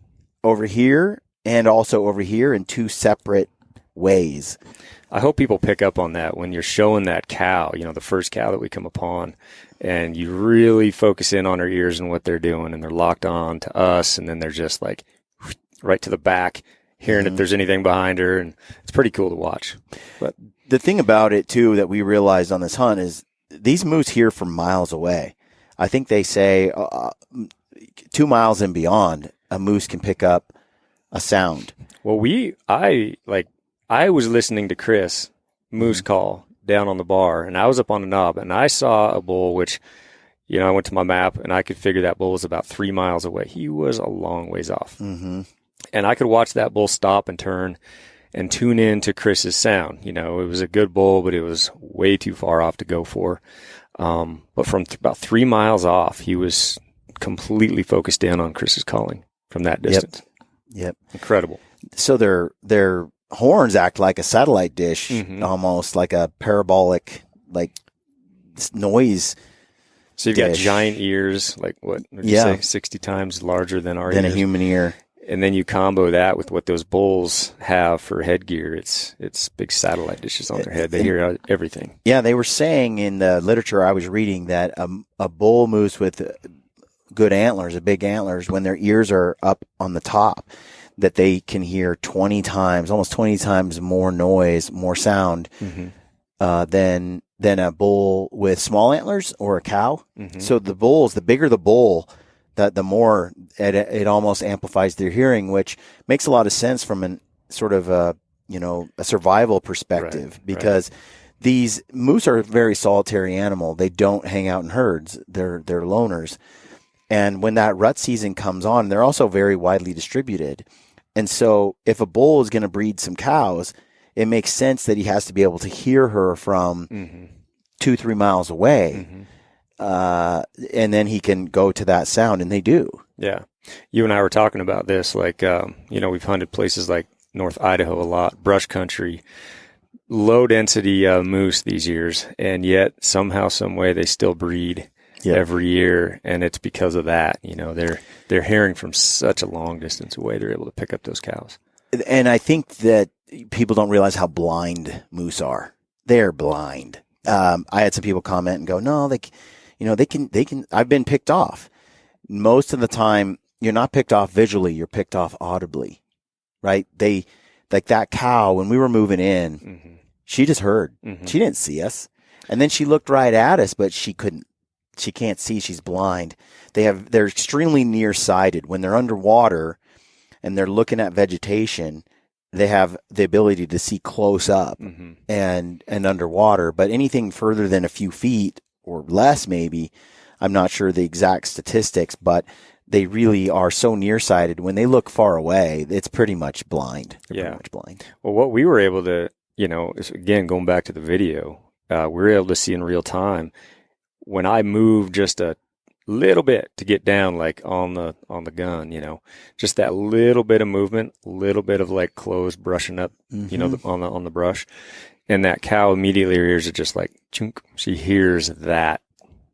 Speaker 1: over here and also over here in two separate ways.
Speaker 3: I hope people pick up on that when you're showing that cow, the first cow that we come upon, and you really focus in on her ears and what they're doing, and they're locked on to us, and then they're just like right to the back, hearing if there's anything behind her, and it's pretty cool to watch. But
Speaker 1: the thing about it, too, that we realized on this hunt is these moose hear from miles away. I think they say 2 miles and beyond, a moose can pick up a sound.
Speaker 3: Well, I was listening to Chris moose call down on the bar, and I was up on the knob, and I saw a bull, which, I went to my map, and I could figure that bull was about 3 miles away. He was a long ways off. And I could watch that bull stop and turn and tune in to Chris's sound. It was a good bull, but it was way too far off to go for. But from about 3 miles off, he was completely focused in on Chris's calling from that distance.
Speaker 1: Yep.
Speaker 3: Incredible.
Speaker 1: So their horns act like a satellite dish, almost like a parabolic, like noise.
Speaker 3: So you've got giant ears, like what would you say, 60 times larger than our ears?
Speaker 1: Than a human ear.
Speaker 3: And then you combo that with what those bulls have for headgear. It's big satellite dishes on their head. They hear everything. Yeah,
Speaker 1: they were saying in the literature I was reading that a bull moose with good antlers, big antlers, when their ears are up on the top, that they can hear 20 times, almost 20 times more noise, more sound than a bull with small antlers or a cow. So the bigger the bull, the more it almost amplifies their hearing, which makes a lot of sense from an sort of a survival perspective, because these moose are a very solitary animal. They don't hang out in herds. They're loners. And when that rut season comes on, they're also very widely distributed. And so if a bull is going to breed some cows, it makes sense that he has to be able to hear her from 2-3 miles away. And then he can go to that sound, and they do.
Speaker 3: Yeah. You and I were talking about this, like, we've hunted places like North Idaho a lot, brush country, low density moose these years, and yet somehow, some way they still breed every year, and it's because of that. They're hearing from such a long distance away. They're able to pick up those cows.
Speaker 1: And I think that people don't realize how blind moose are. They're blind. I had some people comment and go, no, they can, I've been picked off. Most of the time, you're not picked off visually, you're picked off audibly, right? Like that cow, when we were moving in, she just heard. She didn't see us. And then she looked right at us, but she can't see. She's blind. They're extremely nearsighted. When they're underwater and they're looking at vegetation, they have the ability to see close up and underwater, but anything further than a few feet or less, maybe, I'm not sure the exact statistics, but they really are so nearsighted. When they look far away, it's pretty much blind. They're pretty much blind.
Speaker 3: Well, what we were able to, again, going back to the video, we were able to see in real time when I move just a little bit to get down, like on the gun, just that little bit of movement, little bit of like clothes brushing up, on the brush. And that cow immediately, her ears are just like chunk. She hears that.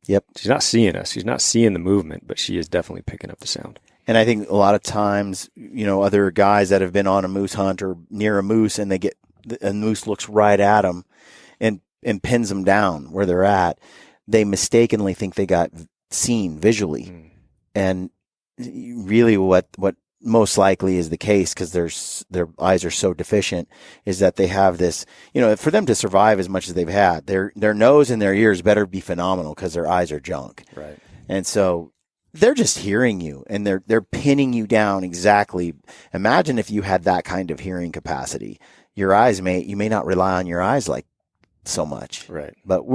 Speaker 1: Yep.
Speaker 3: She's not seeing us. She's not seeing the movement, but she is definitely picking up the sound.
Speaker 1: And I think a lot of times, other guys that have been on a moose hunt or near a moose, and a moose looks right at them and pins them down where they're at, they mistakenly think they got seen visually. And really what most likely is the case, because their eyes are so deficient, is that they have this, for them to survive as much as they've had, their nose and their ears better be phenomenal because their eyes are junk.
Speaker 3: Right.
Speaker 1: And so they're just hearing you, and they're pinning you down exactly. Imagine if you had that kind of hearing capacity. Your eyes you may not rely on your eyes like so much.
Speaker 3: Right.
Speaker 1: But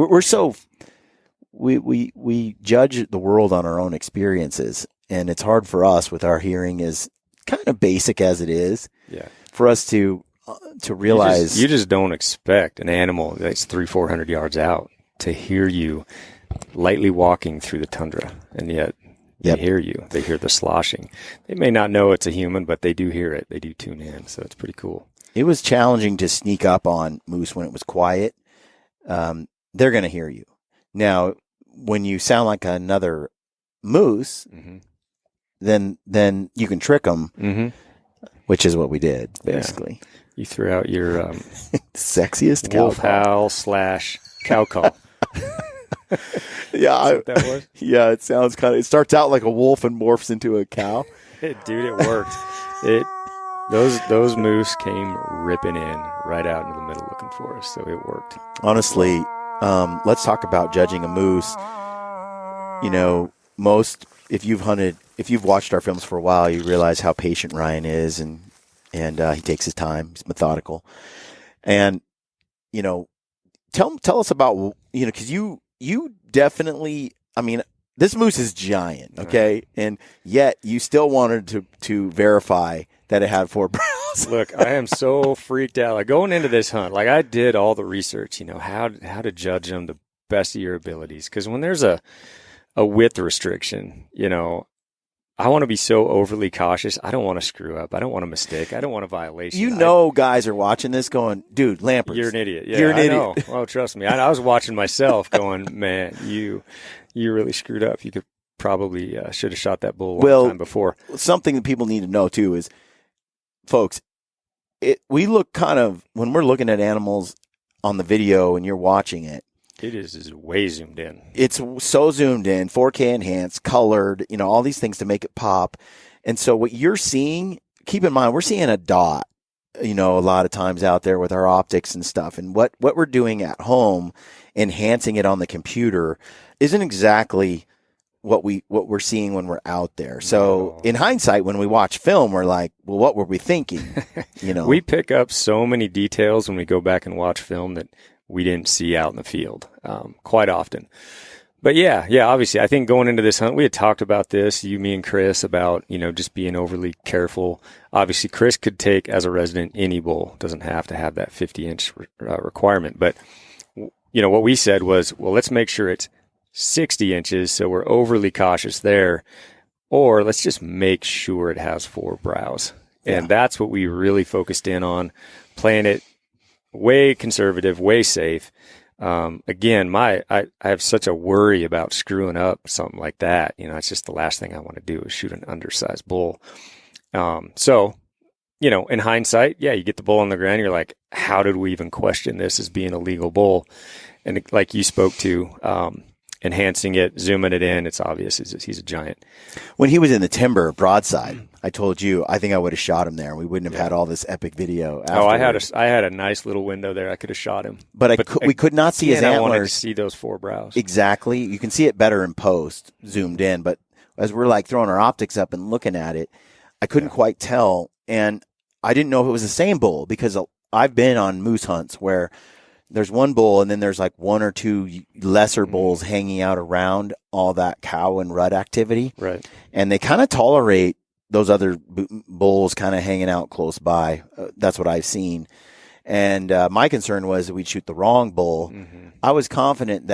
Speaker 1: we judge the world on our own experiences, and it's hard for us with our hearing as kind of basic as it is.
Speaker 3: Yeah.
Speaker 1: For us to realize
Speaker 3: you just don't expect an animal that's 300-400 yards out to hear you lightly walking through the tundra, and yet they hear you. They hear the sloshing. They may not know it's a human, but they do hear it. They do tune in, so it's pretty cool.
Speaker 1: It was challenging to sneak up on moose when it was quiet. They're going to hear you. Now, when you sound like another moose, then you can trick them, which is what we did, basically.
Speaker 3: Yeah. You threw out your
Speaker 1: sexiest
Speaker 3: wolf
Speaker 1: cow
Speaker 3: howl / cow call.
Speaker 1: Yeah,
Speaker 3: what that was?
Speaker 1: Yeah, it sounds it starts out like a wolf and morphs into a cow.
Speaker 3: Dude, it worked. Those moose came ripping in right out into the middle looking for us, so it worked.
Speaker 1: Honestly, let's talk about judging a moose. If you've watched our films for a while, you realize how patient Ryan is, and he takes his time. He's methodical, and tell us about because you definitely. I mean, this moose is giant, okay, and yet you still wanted to verify that it had 4 brows.
Speaker 3: Look, I am so freaked out. Like going into this hunt, like I did all the research, how to judge them the best of your abilities. Because when there's a width restriction, I want to be so overly cautious. I don't want to screw up. I don't want a mistake. I don't want a violation.
Speaker 1: Guys are watching this going, dude, Lampers.
Speaker 3: You're an idiot. Yeah,
Speaker 1: you're an idiot.
Speaker 3: Know. Oh, trust me. I was watching myself going, man, you really screwed up. You could probably should have shot that bull one time before.
Speaker 1: Something that people need to know too is, folks, we look when we're looking at animals on the video and you're watching it,
Speaker 3: it is way zoomed in. It's
Speaker 1: so zoomed in, 4K enhanced, colored, all these things to make it pop. And so what you're seeing, keep in mind, we're seeing a dot, a lot of times out there with our optics and stuff. And what we're doing at home, enhancing it on the computer, isn't exactly what we're seeing when we're out there. So in hindsight, when we watch film, we're like, well, what were we thinking?
Speaker 3: We pick up so many details when we go back and watch film that we didn't see out in the field quite often. But yeah, obviously, I think going into this hunt, we had talked about this, me and Chris, about, just being overly careful. Obviously, Chris could take, as a resident, any bull. Doesn't have to have that 50-inch requirement. But, what we said was, well, let's make sure it's 60 inches, so we're overly cautious there. Or let's just make sure it has 4 brows. Yeah. And that's what we really focused in on, playing it way conservative, way safe. Again, I have such a worry about screwing up something like that. It's just the last thing I want to do is shoot an undersized bull. So, in hindsight, you get the bull on the ground, you're like, how did we even question this as being a legal bull? And like you spoke to, enhancing it, zooming it in, it's obvious he's a giant.
Speaker 1: When he was in the timber broadside, I told you I think I would have shot him there, and we wouldn't have had all this epic video afterwards.
Speaker 3: I had a nice little window there. I could have shot him,
Speaker 1: but we could not see his antlers.
Speaker 3: I wanted to see those 4 brows.
Speaker 1: Exactly. You can see it better in post, zoomed in, but as we're like throwing our optics up and looking at it, I couldn't quite tell, and I didn't know if it was the same bull, because I've been on moose hunts where there's one bull and then there's like 1 or 2 lesser bulls hanging out around all that cow and rut activity.
Speaker 3: Right.
Speaker 1: And they kind of tolerate those other bulls kind of hanging out close by. That's what I've seen. And my concern was that we'd shoot the wrong bull. Mm-hmm. I was confident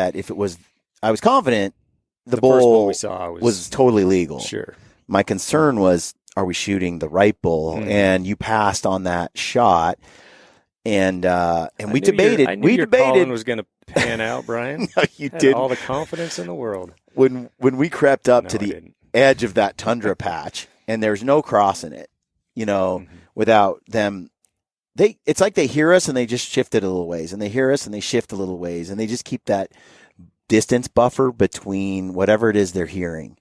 Speaker 1: the
Speaker 3: first bull
Speaker 1: bull
Speaker 3: we saw
Speaker 1: was totally legal.
Speaker 3: Sure.
Speaker 1: My concern was, are we shooting the right bull? And you passed on that shot. And we debated.
Speaker 3: I knew your calling was going to pan out, Brian.
Speaker 1: No, you
Speaker 3: had
Speaker 1: didn't.
Speaker 3: all the confidence in the world.
Speaker 1: When we crept up to the edge of that tundra patch, and there's no crossing it, without them. It's like they hear us and they just shift it a little ways, and they hear us and they shift a little ways, and they just keep that distance buffer between whatever it is they're hearing.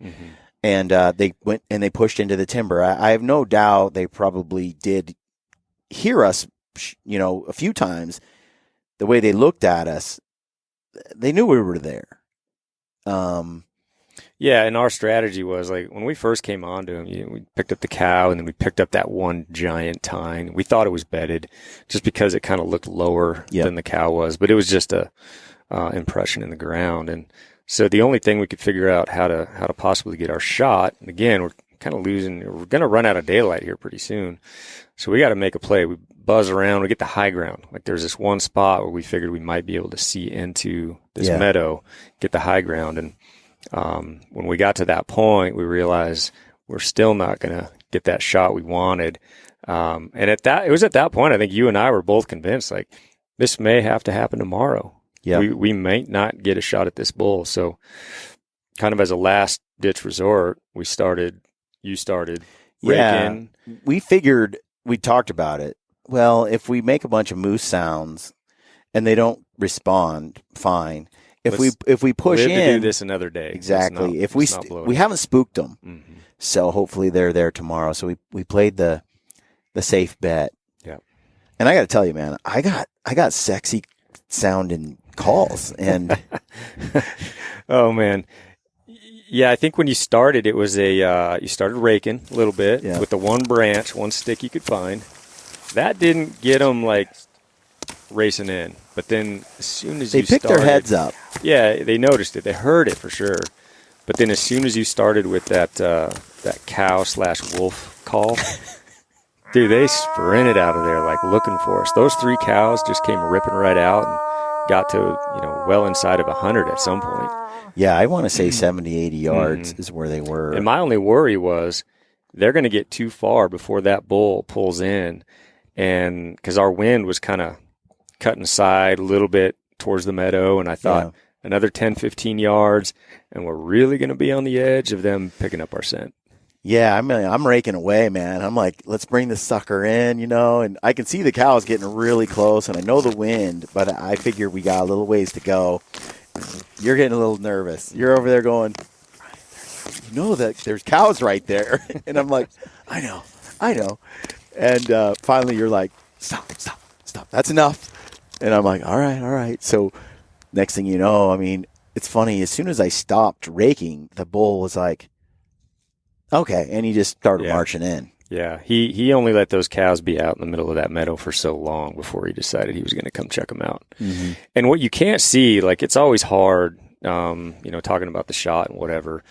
Speaker 1: And they went and they pushed into the timber. I have no doubt they probably did hear us, a few times. The way they looked at us, they knew we were there.
Speaker 3: Yeah, and our strategy was, like, when we first came onto him, we picked up the cow, and then we picked up that one giant tine. We thought it was bedded just because it kind of looked lower than the cow was, but it was just a impression in the ground. And so the only thing we could figure out how to possibly get our shot, and again, we're kind of losing. We're going to run out of daylight here pretty soon, so we got to make a play. We buzz around, we get the high ground. Like, there's this one spot where we figured we might be able to see into this meadow, get the high ground, and when we got to that point, we realized we're still not going to get that shot we wanted. And it was at that point, I think you and I were both convinced, like, this may have to happen tomorrow. Yeah, we might not get a shot at this bull. So, kind of as a last ditch resort, you started raking.
Speaker 1: We figured, we talked about it. Well, if we make a bunch of moose sounds and they don't respond, fine. If we push in,
Speaker 3: to do this another day.
Speaker 1: Exactly. If we haven't spooked them, so hopefully they're there tomorrow. So we played the safe bet.
Speaker 3: Yeah.
Speaker 1: And I got to tell you, man, I got sexy sounding calls, and
Speaker 3: oh man, yeah. I think when you started, it was you started raking a little bit with the one branch, one stick you could find. That didn't get them like racing in, but then as soon as
Speaker 1: they picked their heads up,
Speaker 3: they noticed it, they heard it for sure. But then as soon as you started with that cow/wolf call, dude, they sprinted out of there like looking for us. Those 3 cows just came ripping right out and got to well inside of 100 at some point.
Speaker 1: Yeah, I want to say 70, 80 yards is where they were.
Speaker 3: And my only worry was they're going to get too far before that bull pulls in, and because our wind was kind of cutting aside a little bit towards the meadow, and I thought another 10, 15 yards, and we're really going to be on the edge of them picking up our scent.
Speaker 1: Yeah, I'm raking away, man. I'm like, let's bring this sucker in, and I can see the cows getting really close, and I know the wind, but I figure we got a little ways to go. You're getting a little nervous. You're over there going, that there's cows right there. And I'm like, I know. And finally you're like, stop. That's enough. And I'm like, all right. So next thing you know, it's funny. As soon as I stopped raking, the bull was like, okay, and he just started marching in.
Speaker 3: Yeah, he only let those cows be out in the middle of that meadow for so long before he decided he was going to come check them out. Mm-hmm. And what you can't see, like, it's always hard, talking about the shot and whatever.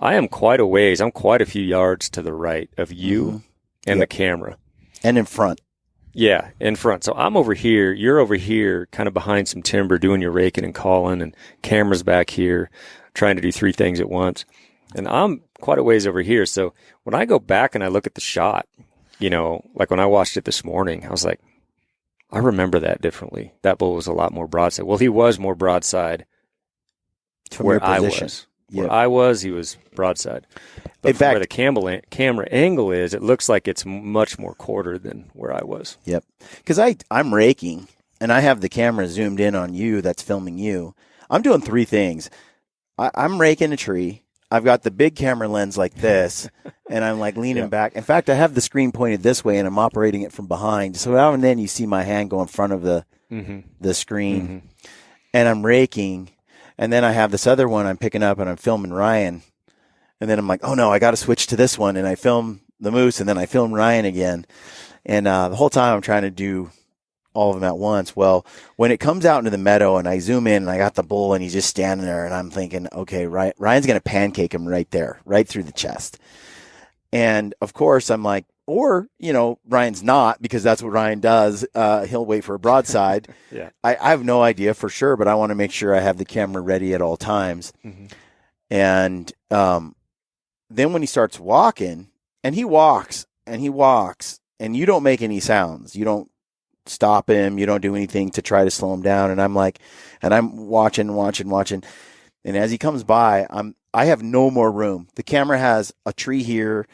Speaker 3: I am quite a ways. I'm quite a few yards to the right of you and the camera.
Speaker 1: And in front.
Speaker 3: Yeah, in front. So I'm over here. You're over here, kind of behind some timber, doing your raking and calling, and camera's back here, trying to do 3 things at once. And I'm quite a ways over here. So when I go back and I look at the shot, like when I watched it this morning, I was like, I remember that differently. That bull was a lot more broadside. Well, he was more broadside
Speaker 1: from
Speaker 3: where I was.
Speaker 1: Yep.
Speaker 3: Where I was, he was broadside. But
Speaker 1: in fact,
Speaker 3: where the camera angle is, it looks like it's much more quartered than where I was.
Speaker 1: Yep. Because I'm raking, and I have the camera zoomed in on you that's filming you. I'm doing 3 things. I'm raking a tree. I've got the big camera lens like this, and I'm like leaning back. In fact, I have the screen pointed this way, and I'm operating it from behind. So now and then you see my hand go in front of the screen, and I'm raking. And then I have this other one I'm picking up, and I'm filming Ryan. And then I'm like, oh, no, I got to switch to this one. And I film the moose, and then I film Ryan again. And the whole time I'm trying to do all of them at once. Well, when it comes out into the meadow and I zoom in and I got the bull and he's just standing there, and I'm thinking, okay, Ryan's going to pancake him right there, right through the chest. And of course I'm like, or, Ryan's not, because that's what Ryan does. He'll wait for a broadside. I have no idea for sure, but I want to make sure I have the camera ready at all times. Mm-hmm. And then when he starts walking, and he walks, and you don't make any sounds. You don't stop him. You don't do anything to try to slow him down. And I'm watching. And as he comes by, I have no more room. The camera has a tree here.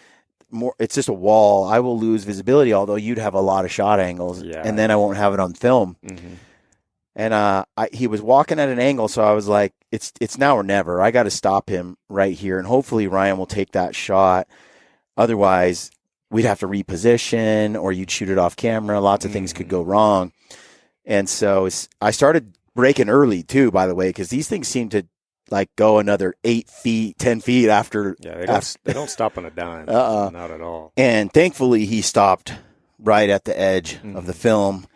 Speaker 1: It's just a wall. I will lose visibility, although you'd have a lot of shot angles, and then I won't have it on film. Mm-hmm. And he was walking at an angle, so I was like, it's now or never. I got to stop him right here, and hopefully Ryan will take that shot. Otherwise, we'd have to reposition, or you'd shoot it off camera. Lots of things could go wrong. And so I started breaking early too, by the way, because these things seem to like go another 8 feet, 10 feet after.
Speaker 3: Yeah, they don't stop on a dime. Not at all.
Speaker 1: And thankfully, he stopped right at the edge of the film.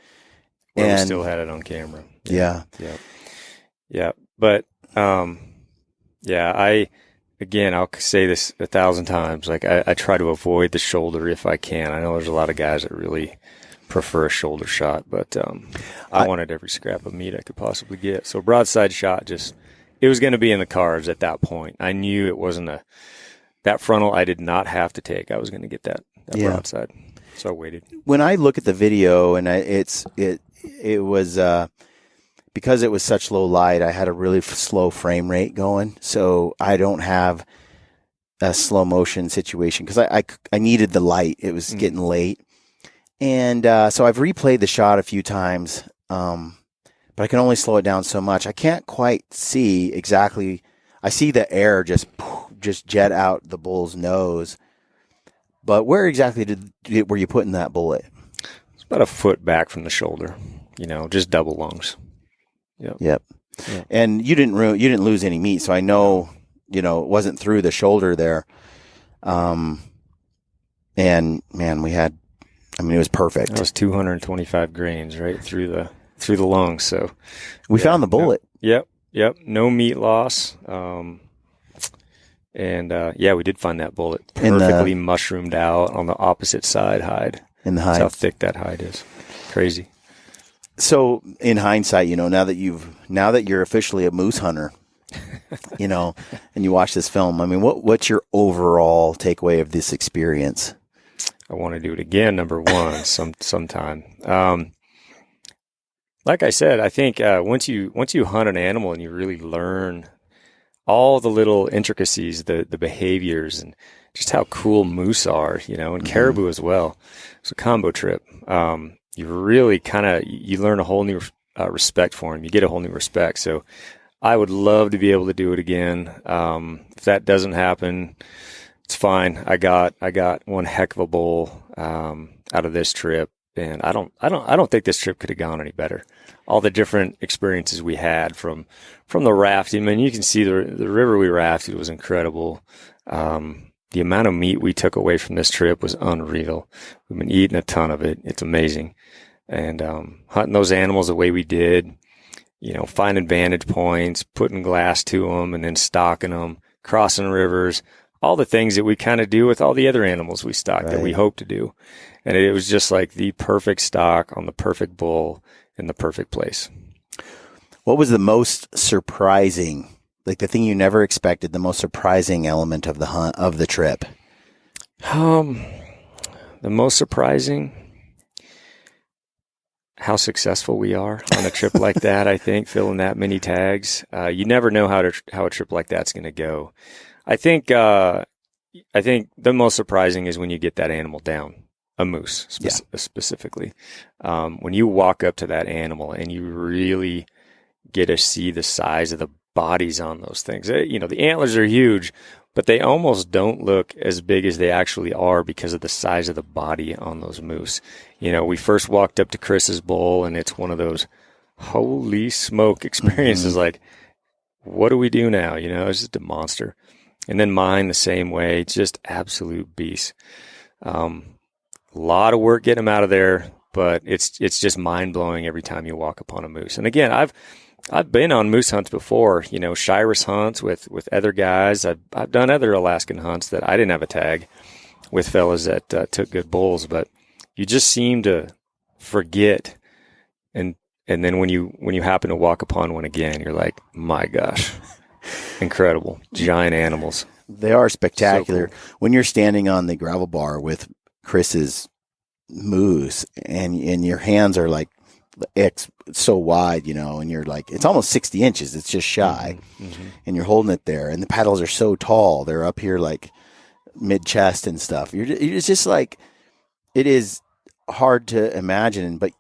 Speaker 3: Where we still had it on camera.
Speaker 1: Yeah.
Speaker 3: But, I'll say this 1,000 times. Like, I try to avoid the shoulder if I can. I know there's a lot of guys that really prefer a shoulder shot, but I wanted every scrap of meat I could possibly get. So broadside shot, it was going to be in the cards at that point. I knew it wasn't that frontal I did not have to take. I was going to get that broadside. So I waited. When
Speaker 1: I look at the video, and it was because it was such low light, I had a really slow frame rate going, so I don't have a slow motion situation because I needed the light. It was getting late, and so I've replayed the shot a few times, but I can only slow it down so much. I can't quite see exactly. I see the air just jet out the bull's nose, but where exactly were you putting that bullet?
Speaker 3: It's about a foot back from the shoulder. Just double lungs.
Speaker 1: Yep. And you didn't lose any meat, so I know, it wasn't through the shoulder there. And man, it was perfect.
Speaker 3: That was 225 grains right through the lungs. So
Speaker 1: we found the bullet.
Speaker 3: Yep. No meat loss. We did find that bullet perfectly mushroomed out on the opposite side hide.
Speaker 1: In the hide.
Speaker 3: That's how thick that hide is. Crazy.
Speaker 1: So in hindsight, now that you're officially a moose hunter, and you watch this film, what's your overall takeaway of this experience?
Speaker 3: I want to do it again. Number one, sometime. Like I said, I think once you hunt an animal and you really learn all the little intricacies, the behaviors, and just how cool moose are, and caribou as well. It's a combo trip. You really you learn a whole new respect for them. You get a whole new respect. So I would love to be able to do it again. If that doesn't happen, it's fine. I got one heck of a bull out of this trip, and I don't think this trip could have gone any better. All the different experiences we had from the rafting. You can see the river we rafted was incredible. The amount of meat we took away from this trip was unreal. We've been eating a ton of it. It's amazing. And hunting those animals the way we did, finding vantage points, putting glass to them, and then stalking them, crossing rivers, all the things that we kind of do with all the other animals we stock that we hope to do. And it was just like the perfect stock on the perfect bull in the perfect place.
Speaker 1: What was the most surprising, like the thing you never expected, the most surprising element of the hunt, of the trip?
Speaker 3: The most surprising, how successful we are on a trip like that. I think filling that many tags, you never know how a trip like that's going to go. I think the most surprising is when you get that animal down, a moose specifically. When you walk up to that animal and you really get to see the size of the bodies on those things. The antlers are huge, but they almost don't look as big as they actually are because of the size of the body on those moose. We first walked up to Chris's bull, and it's one of those holy smoke experiences. Like, what do we do now? It's just a monster. And then mine the same way, just absolute beast. A lot of work getting them out of there, but it's just mind blowing every time you walk upon a moose. And again, I've been on moose hunts before, Shiras hunts with other guys. I've done other Alaskan hunts that I didn't have a tag with fellas that took good bulls, but you just seem to forget. And then when you happen to walk upon one again, you're like, my gosh. incredible, giant animals.
Speaker 1: They are spectacular.
Speaker 3: So cool.
Speaker 1: When you're standing on the gravel bar with Chris's moose and your hands are like so wide, and you're like, it's almost 60 inches. It's just shy. And you're holding it there. And the paddles are so tall. They're up here like mid chest and stuff. It's just like, it is hard to imagine, but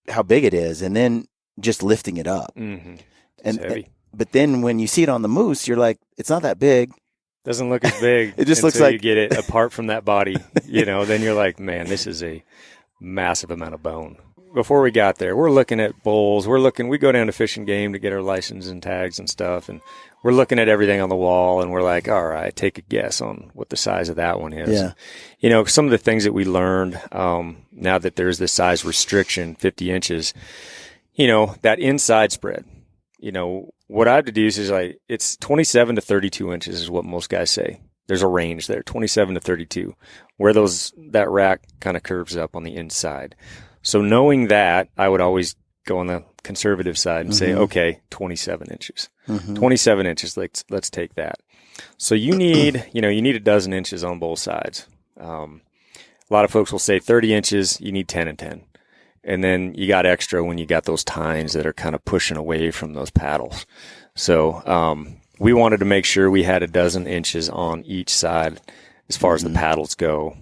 Speaker 1: how big it is. And then just lifting it up. But then when you see it on the moose, you're like, it's not that big.
Speaker 3: Doesn't look as big.
Speaker 1: It just looks like
Speaker 3: you get it apart from that body, then you're like, man, this is a massive amount of bone. Before we got there, we're looking at bulls. We go down to Fish and Game to get our license and tags and stuff. And we're looking at everything on the wall and we're like, all right, take a guess on what the size of that one is.
Speaker 1: Yeah.
Speaker 3: Some of the things that we learned, now that there's this size restriction, 50 inches, that inside spread, what I've deduced is like, it's 27 to 32 inches is what most guys say. There's a range there, 27 to 32, where that rack kind of curves up on the inside. So knowing that, I would always go on the conservative side and say, okay, 27 inches. 27 inches, let's take that. So you need a dozen inches on both sides. A lot of folks will say 30 inches, you need 10 and 10. And then you got extra when you got those tines that are kind of pushing away from those paddles. So we wanted to make sure we had a dozen inches on each side as far as the paddles go.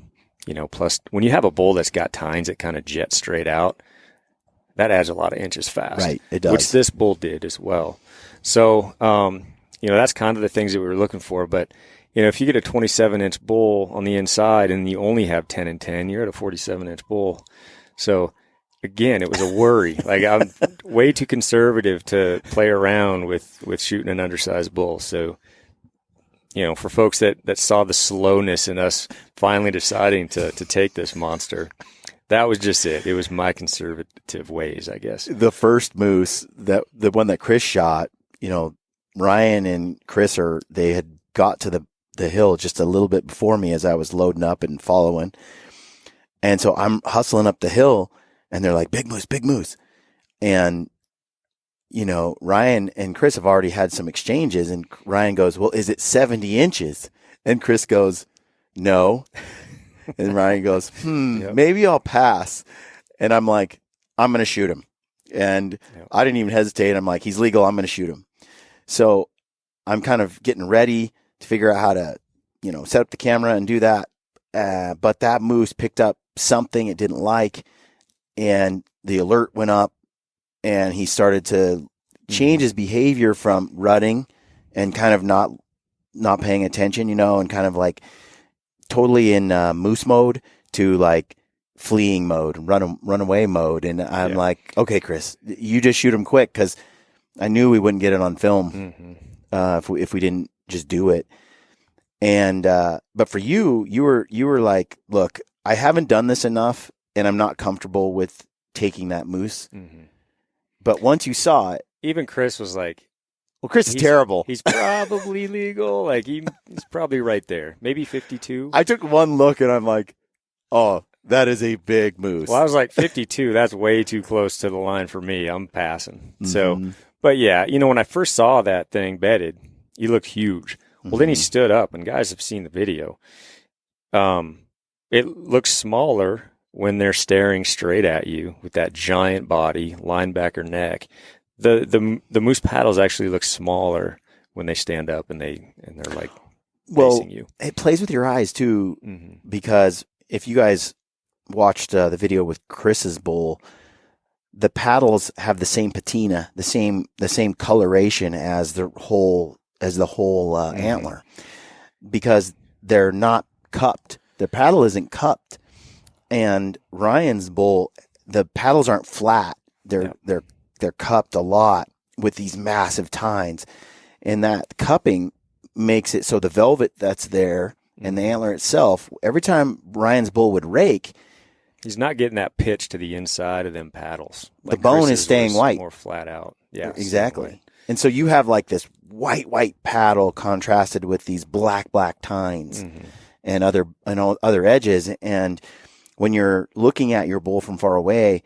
Speaker 3: Plus when you have a bull that's got tines that kind of jet straight out, that adds a lot of inches fast.
Speaker 1: Right, it does.
Speaker 3: Which this bull did as well. So, that's kind of the things that we were looking for. But, if you get a 27-inch bull on the inside and you only have 10 and 10, you're at a 47-inch bull. So, again, it was a worry. Like, I'm way too conservative to play around with shooting an undersized bull. So, for folks that saw the slowness in us finally deciding to take this monster, that was just it. It was my conservative ways, I guess.
Speaker 1: The first moose, the one that Chris shot, Ryan and Chris they had got to the hill just a little bit before me as I was loading up and following. And so I'm hustling up the hill and they're like, big moose, big moose. And, Ryan and Chris have already had some exchanges and Ryan goes, well, is it 70 inches? And Chris goes, no. And Ryan goes, maybe I'll pass. And I'm like, I'm going to shoot him. And I didn't even hesitate. I'm like, he's legal. I'm going to shoot him. So I'm kind of getting ready to figure out how to, set up the camera and do that. But that moose picked up something it didn't like. And the alert went up and he started to change his behavior from rutting and kind of not paying attention, and kind of like totally in moose mode to like fleeing mode, run away mode. And I'm like, okay, Chris, you just shoot him quick. Cause I knew we wouldn't get it on film if we didn't just do it. And, but for you were like, look, I haven't done this enough and I'm not comfortable with taking that moose. But once you saw it,
Speaker 3: even Chris was like,
Speaker 1: well, Chris is terrible.
Speaker 3: He's probably legal. Like he's probably right there. Maybe 52.
Speaker 1: I took one look and I'm like, oh, that is a big moose.
Speaker 3: Well, I was like 52. That's way too close to the line for me. I'm passing. So, but yeah, when I first saw that thing bedded, he looked huge. Well, then he stood up and guys have seen the video. It looks smaller when they're staring straight at you with that giant body, linebacker neck. The moose paddles actually look smaller when they stand up and they're like facing you.
Speaker 1: It plays with your eyes too, because if you guys watched the video with Chris's bull, the paddles have the same patina, the same coloration as the whole antler, because they're not cupped. The paddle isn't cupped, and Ryan's bull, the paddles aren't flat. They're cupped a lot with these massive tines, and that cupping makes it so the velvet that's there and the antler itself, every time Ryan's bull would rake,
Speaker 3: he's not getting that pitch to the inside of them paddles.
Speaker 1: Like the bone is staying white,
Speaker 3: more flat out. Yeah,
Speaker 1: exactly. And so you have like this white paddle contrasted with these black tines and other edges, and when you're looking at your bull from far away,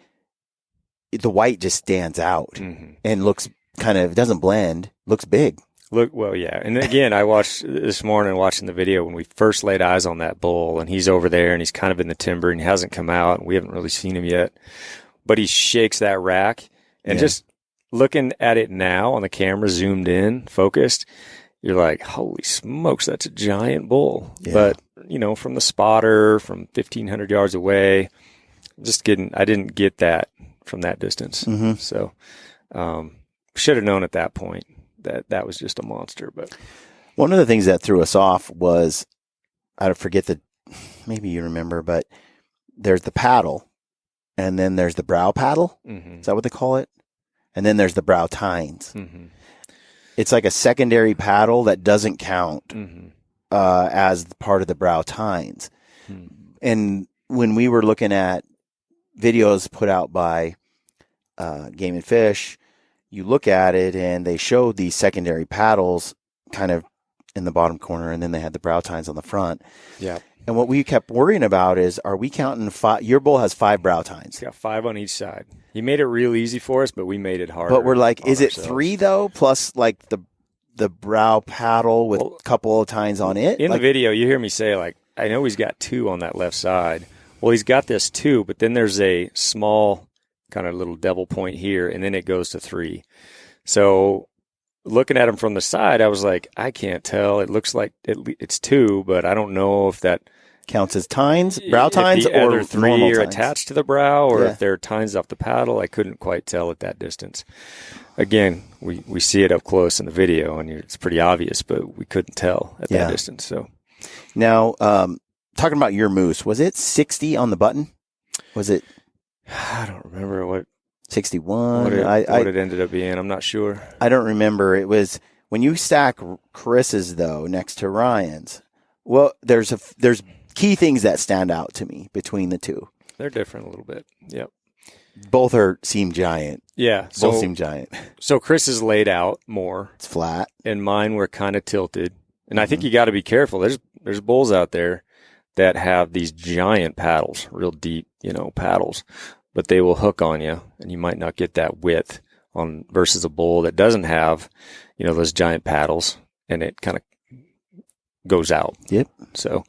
Speaker 1: the white just stands out and looks doesn't blend, looks big.
Speaker 3: Look, well, yeah. And again, I watched this morning watching the video when we first laid eyes on that bull, and he's over there and he's kind of in the timber and he hasn't come out and we haven't really seen him yet. But he shakes that rack, and just looking at it now on the camera, zoomed in, focused, you're like, holy smokes, that's a giant bull. Yeah. But, you know, from the spotter, from 1,500 yards away, I didn't get that from that distance. Mm-hmm. So, should have known at that point that was just a monster. But
Speaker 1: one of the things that threw us off was, I forget maybe you remember, but there's the paddle, and then there's the brow paddle. Mm-hmm. Is that what they call it? And then there's the brow tines. Mm-hmm. It's like a secondary paddle that doesn't count as part of the brow tines. Mm-hmm. And when we were looking at videos put out by Game and Fish, you look at it and they showed these secondary paddles kind of in the bottom corner, and then they had the brow tines on the front. Yeah. And what we kept worrying about is, are we counting 5? Your bull has 5 brow tines.
Speaker 3: It's got 5 on each side. He made it real easy for us, but we made it harder.
Speaker 1: But we're like, is it 3 though? Plus like the brow paddle with a couple of tines on it?
Speaker 3: In the video, you hear me say, like, I know he's got 2 on that left side. Well, he's got this 2, but then there's a small kind of little devil point here, and then it goes to 3. So looking at him from the side, I was like, I can't tell. It looks like it's 2, but I don't know if that
Speaker 1: counts as tines, brow tines,
Speaker 3: or
Speaker 1: other
Speaker 3: 3 are
Speaker 1: tines
Speaker 3: attached to the brow, or if they're tines off the paddle. I couldn't quite tell at that distance. Again, we see it up close in the video, and it's pretty obvious, but we couldn't tell at that distance. So
Speaker 1: now, talking about your moose, was it 60 on the button? Was it?
Speaker 3: I don't remember what
Speaker 1: 61.
Speaker 3: What it ended up being. I'm not sure.
Speaker 1: I don't remember. It was when you stack Chris's though next to Ryan's. Well, there's key things that stand out to me between the two.
Speaker 3: They're different a little bit. Yep.
Speaker 1: Both seem giant.
Speaker 3: Yeah.
Speaker 1: Both seem giant.
Speaker 3: So Chris is laid out more.
Speaker 1: It's flat.
Speaker 3: And mine were kind of tilted. And I think you got to be careful. There's bulls out there that have these giant paddles, real deep, paddles, but they will hook on you, and you might not get that width on versus a bull that doesn't have, those giant paddles, and it kind of goes out.
Speaker 1: Yep.
Speaker 3: So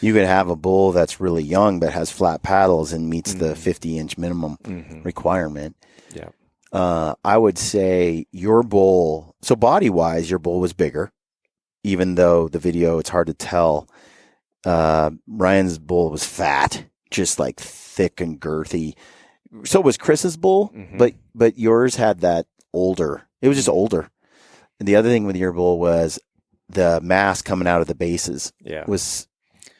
Speaker 1: you could have a bull that's really young but has flat paddles and meets the 50-inch minimum requirement.
Speaker 3: Yeah.
Speaker 1: I would say your bull, so body-wise, your bull was bigger, even though the video, it's hard to tell. Ryan's bull was fat, just like thick and girthy. So was Chris's bull, but yours had that older. It was just older. And the other thing with your bull was the mass coming out of the bases was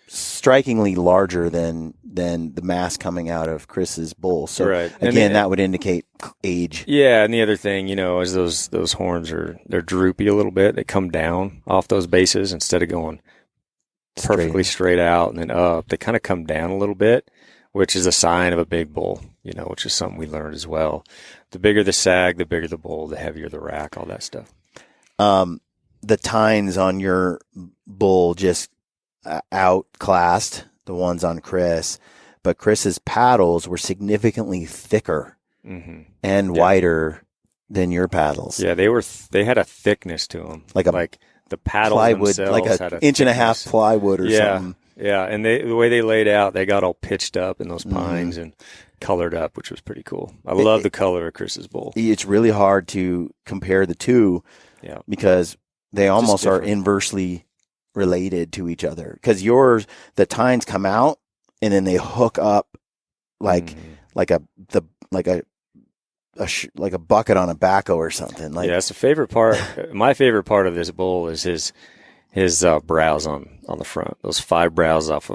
Speaker 1: strikingly larger than the mass coming out of Chris's bull. So again, that would indicate age.
Speaker 3: Yeah, and the other thing, is those horns they're droopy a little bit. They come down off those bases instead of going perfectly straight out and then up. They kind of come down a little bit, which is a sign of a big bull, which is something we learned as well. The bigger the sag, the bigger the bull, the heavier the rack, all that stuff.
Speaker 1: The tines on your bull just outclassed the ones on Chris, but Chris's paddles were significantly thicker and wider than your paddles.
Speaker 3: Yeah, they had a thickness to them. Like the paddles
Speaker 1: plywood,
Speaker 3: themselves
Speaker 1: like
Speaker 3: had
Speaker 1: an inch and a half plywood or something.
Speaker 3: Yeah, and the way they laid out, they got all pitched up in those pines and colored up, which was pretty cool. I love the color of Chris's bull.
Speaker 1: It's really hard to compare the two because they almost are inversely related to each other. Because yours, the tines come out and then they hook up like a bucket on a backhoe or something.
Speaker 3: That's the favorite part. My favorite part of this bull is his brows on the front. Those 5 brows off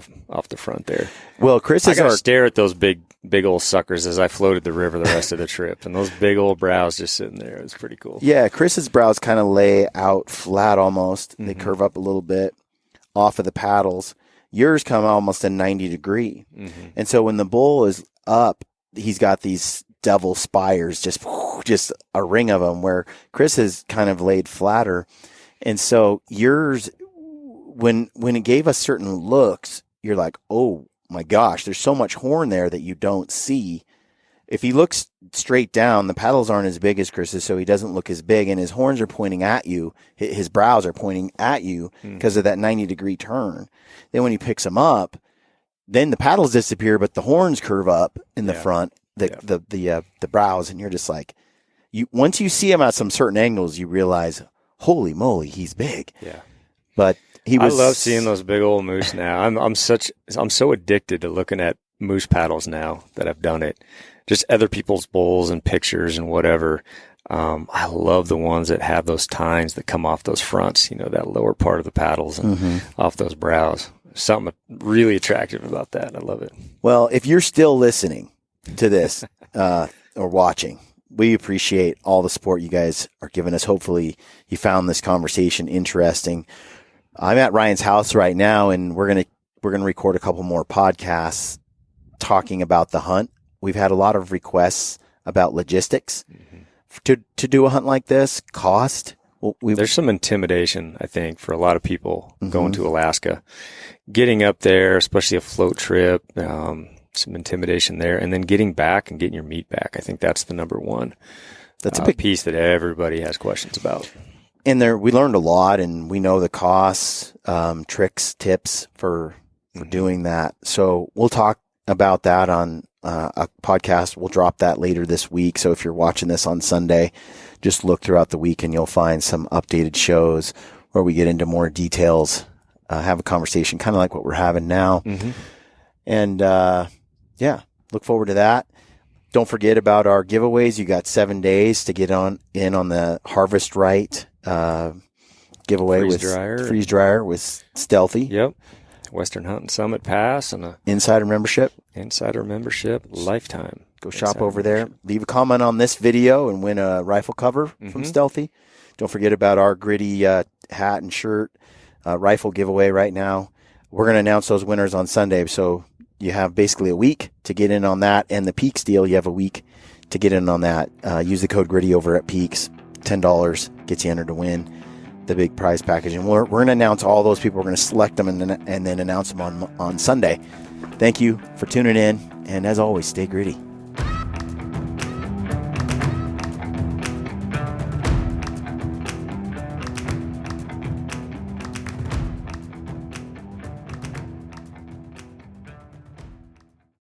Speaker 3: the front there.
Speaker 1: Well, Chris is
Speaker 3: stare at those big old suckers as I floated the river the rest of the trip, and those big old brows just sitting there. It was pretty cool.
Speaker 1: Yeah, Chris's brows kind of lay out flat almost. They curve up a little bit off of the paddles. Yours come almost a 90 degree. And so when the bull is up, he's got these devil spires, just a ring of them, where Chris is kind of laid flatter. And so yours, when it gave us certain looks, you're like, oh my gosh, there's so much horn there that you don't see if he looks straight down, the paddles aren't as big as Chris's, so he doesn't look as big, and his horns are pointing at you. His brows are pointing at you because of that 90-degree turn. Then when he picks them up, then the paddles disappear, but the horns curve up in the front, the brows, and you're just like, once you see him at some certain angles, you realize, holy moly, he's big.
Speaker 3: Yeah.
Speaker 1: But I
Speaker 3: love seeing those big old moose now. I'm so addicted to looking at moose paddles now that I've done it. Just other people's bowls and pictures and whatever. I love the ones that have those tines that come off those fronts, that lower part of the paddles and off those brows. Something really attractive about that. I love it.
Speaker 1: Well, if you're still listening to this or watching, we appreciate all the support you guys are giving us. Hopefully you found this conversation interesting. I'm at Ryan's house right now, and we're gonna record a couple more podcasts talking about the hunt. We've had a lot of requests about logistics to do a hunt like this. Cost.
Speaker 3: There's some intimidation, I think, for a lot of people going to Alaska, getting up there, especially a float trip. Some intimidation there, and then getting back and getting your meat back. I think that's the number one. That's a big piece that everybody has questions about.
Speaker 1: And we learned a lot, and we know the costs, tricks, tips for doing that. So we'll talk about that on a podcast. We'll drop that later this week. So if you're watching this on Sunday, just look throughout the week and you'll find some updated shows where we get into more details, have a conversation kind of like what we're having now. And look forward to that. Don't forget about our giveaways. You got 7 days to get in on the Harvest Right giveaway with freeze dryer with Stealthy.
Speaker 3: Yep. Western Hunting Summit Pass and a
Speaker 1: Insider membership
Speaker 3: lifetime.
Speaker 1: Go shop over there. Leave a comment on this video and win a rifle cover from Stealthy. Don't forget about our gritty hat and shirt rifle giveaway right now. We're going to announce those winners on Sunday. So you have basically a week to get in on that. And the Peaks deal, you have a week to get in on that. Use the code GRITTY over at Peaks. $10 gets you entered to win the big prize package. And we're going to announce all those people. We're going to select them and then announce them on Sunday. Thank you for tuning in. And as always, stay gritty.